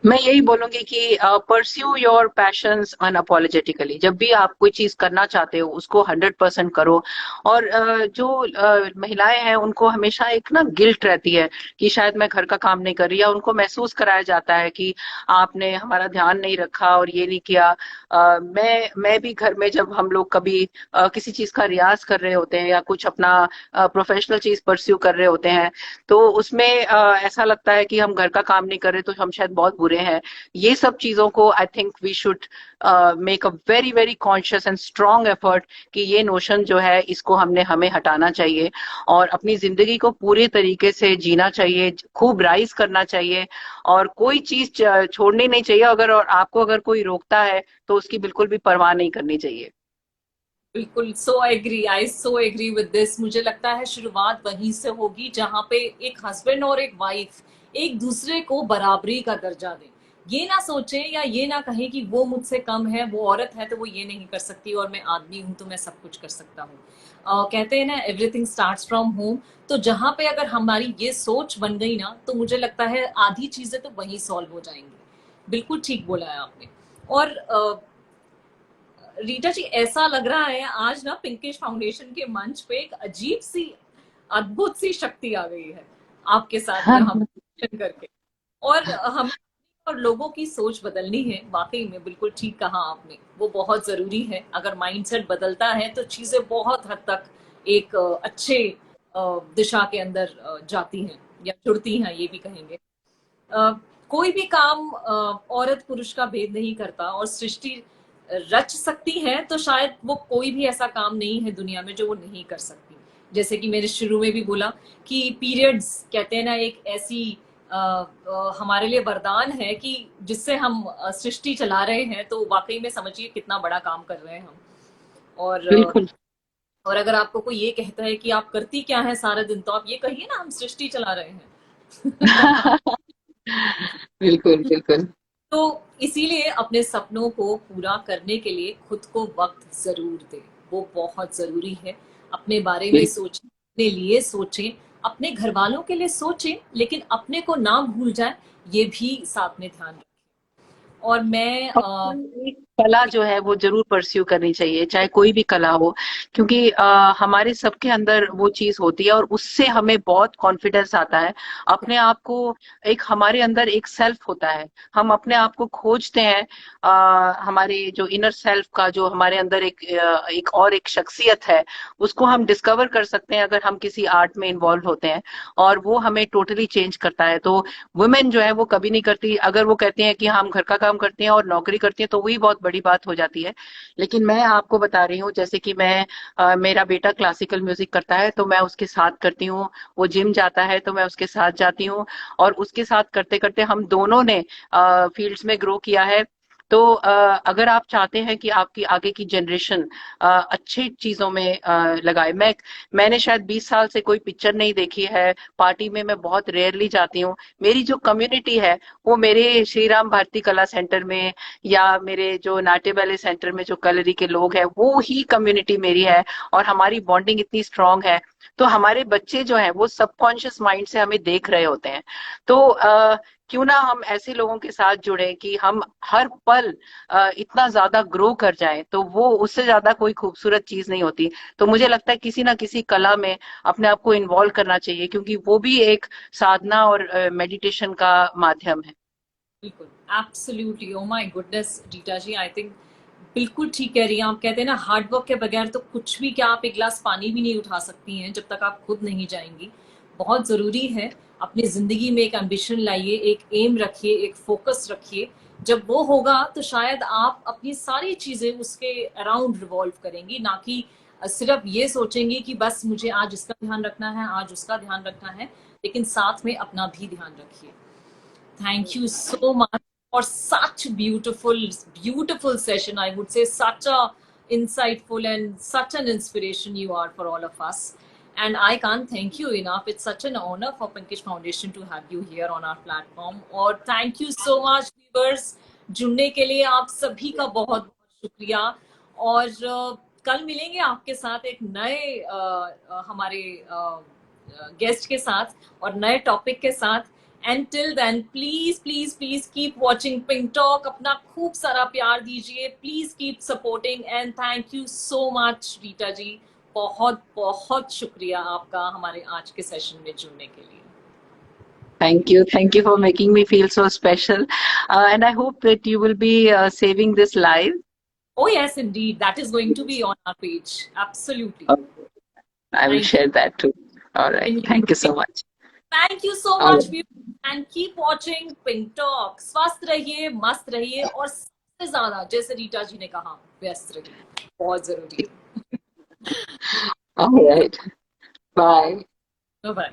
मैं यही बोलूंगी कि परस्यू योर पैशंस अनअपोलोजेटिकली। जब भी आप कोई चीज करना चाहते हो उसको 100% करो। और जो महिलाएं हैं उनको हमेशा एक ना गिल्ट रहती है कि शायद मैं घर का काम नहीं कर रही, या उनको महसूस कराया जाता है कि आपने हमारा ध्यान नहीं रखा और ये नहीं किया। मैं भी घर में, जब हम लोग कभी किसी चीज का रियाज कर रहे होते हैं या कुछ अपना प्रोफेशनल चीज परस्यू कर रहे होते हैं, तो उसमें ऐसा लगता है कि हम घर का काम नहीं कर रहे तो हम शायद बहुत बुरे हैं। ये सब चीजों को I think we should make a very very conscious and strong effort कि ये नोशन जो है इसको हमें हटाना चाहिए, और अपनी जिंदगी को पूरे तरीके से जीना चाहिए, खूब राइज करना चाहिए, और कोई चीज छोड़नी नहीं चाहिए। और आपको अगर कोई रोकता है तो उसकी बिल्कुल भी परवाह नहीं करनी चाहिए। बिल्कुल, आई सो एग्री विद दिस। मुझे लगता है शुरुआत वहीं से होगी जहां पे एक हस्बैंड और एक वाइफ एक दूसरे को बराबरी का दर्जा दें। ये ना सोचें या ये ना कहें कि वो मुझसे कम है, वो औरत है तो वो ये नहीं कर सकती और मैं आदमी हूं तो मैं सब कुछ कर सकता हूँ। कहते हैं ना, एवरीथिंग स्टार्ट्स फ्रॉम होम। तो जहां पे अगर हमारी ये सोच बन गई ना, तो मुझे लगता है आधी चीजें तो वहीं सॉल्व हो जाएंगी। बिल्कुल ठीक बोला है आपने। और रीटा जी, ऐसा लग रहा है आज ना पिंकिश फाउंडेशन के मंच पे एक अजीब सी अद्भुत सी शक्ति आ गई है आपके साथ हाँ, यहाँ पर करके। और हमें और लोगों की सोच बदलनी है, वाकई में बिल्कुल ठीक कहा आपने, वो बहुत जरूरी है। अगर माइंडसेट बदलता है तो चीजें बहुत हद तक एक अच्छे दिशा के अंदर जाती हैं या जुड़ती हैं, ये भी कहेंगे। कोई भी काम औरत पुरुष का भेद नहीं करता, और सृष्टि रच सकती है तो शायद वो कोई भी ऐसा काम नहीं है दुनिया में जो वो नहीं कर सकती। जैसे कि मैंने शुरू में भी बोला कि पीरियड्स कहते हैं ना, एक ऐसी हमारे लिए वरदान है कि जिससे हम सृष्टि चला रहे हैं, तो वाकई में समझिए कितना बड़ा काम कर रहे हैं हम। और बिल्कुल। और अगर आपको कोई ये कहता है कि आप करती क्या है सारा दिन, तो आप ये कहिए ना, हम सृष्टि चला रहे हैं। बिल्कुल बिल्कुल। तो इसीलिए अपने सपनों को पूरा करने के लिए खुद को वक्त जरूर दें, वो बहुत जरूरी है। अपने बारे में सोचें, अपने लिए सोचें, अपने घर वालों के लिए सोचें, लेकिन अपने को ना भूल जाए, ये भी साथ में ध्यान रखें। और मैं एक कला जो है वो जरूर परस्यू करनी चाहिए, चाहे कोई भी कला हो, क्योंकि हमारे सबके अंदर वो चीज होती है और उससे हमें बहुत कॉन्फिडेंस आता है अपने आप को। एक हमारे अंदर एक सेल्फ होता है, हम अपने आप को खोजते हैं। हमारे जो इनर सेल्फ का जो हमारे अंदर एक और एक शख्सियत है, उसको हम डिस्कवर कर सकते हैं अगर हम किसी आर्ट में इन्वॉल्व होते हैं, और वो हमें टोटली चेंज करता है। तो वुमेन जो है वो कभी नहीं करती, अगर वो कहती हैं कि हम घर का काम करती हैं और नौकरी करती हैं तो वही बहुत बड़ी बात हो जाती है। लेकिन मैं आपको बता रही हूँ, जैसे कि मेरा बेटा क्लासिकल म्यूजिक करता है तो मैं उसके साथ करती हूँ, वो जिम जाता है तो मैं उसके साथ जाती हूँ, और उसके साथ करते करते हम दोनों ने फील्ड्स में ग्रो किया है। तो अगर आप चाहते हैं कि आपकी आगे की जनरेशन अच्छी चीजों में लगाए, मैंने शायद 20 साल से कोई पिक्चर नहीं देखी है, पार्टी में मैं बहुत रेयरली जाती हूँ। मेरी जो कम्युनिटी है वो मेरे श्री राम भारती कला सेंटर में या मेरे जो नाट्य बैले सेंटर में जो कलरी के लोग हैं वो ही कम्युनिटी मेरी है, और हमारी बॉन्डिंग इतनी स्ट्रांग है। तो हमारे बच्चे जो हैं वो सबकॉन्शियस माइंड से हमें देख रहे होते हैं। तो क्यों ना हम ऐसे लोगों के साथ जुड़े कि हम हर पल इतना ज्यादा ग्रो कर जाएं, तो वो उससे ज्यादा कोई खूबसूरत चीज नहीं होती। तो मुझे लगता है किसी ना किसी कला में अपने आप को इन्वॉल्व करना चाहिए, क्योंकि वो भी एक साधना और मेडिटेशन का माध्यम है। बिल्कुल, absolutely, oh my goodness Rita ji, I think बिल्कुल ठीक कह रही हैं आप। कहते हैं ना, हार्ड वर्क के बगैर तो कुछ भी, क्या आप एक गिलास पानी भी नहीं उठा सकती हैं जब तक आप खुद नहीं जाएंगी। बहुत जरूरी है, अपनी जिंदगी में एक एम्बिशन लाइए, एक एम रखिए, एक फोकस रखिए। जब वो होगा तो शायद आप अपनी सारी चीजें उसके अराउंड रिवॉल्व करेंगी, ना कि सिर्फ ये सोचेंगी कि बस मुझे आज इसका ध्यान रखना है, आज उसका ध्यान रखना है, लेकिन साथ में अपना भी ध्यान रखिए। Thank you so much for such beautiful session. I would say such a insightful and such an inspiration you are for all of us. And I can't thank you enough. It's such an honor for Pinkish Foundation to have you here on our platform. और thank you so much viewers, जुड़ने के लिए आप सभी का बहुत बहुत शुक्रिया। और कल मिलेंगे आपके साथ एक नए हमारे गेस्ट के साथ और नए टॉपिक के साथ। Until then, please keep watching Pink Talk. अपना खूब सारा प्यार दीजिए, please keep supporting and thank you so much Rita जी। बहुत बहुत शुक्रिया आपका हमारे आज के सेशन में जुड़ने के लिए। Thank you for making me feel so special, and I hope that you will be saving this live. Oh yes, indeed, that is going to be on our page. Absolutely. Okay. I will Thank you. share that too. All right. Thank you so much. Thank you so All much right. viewers and keep watching Pink Talk. स्वस्थ रहिए, मस्त रहिए, और सबसे ज्यादा जैसे रीटा जी ने कहा, व्यस्त रहिए, बहुत जरूरी है। All right. Bye. Bye bye.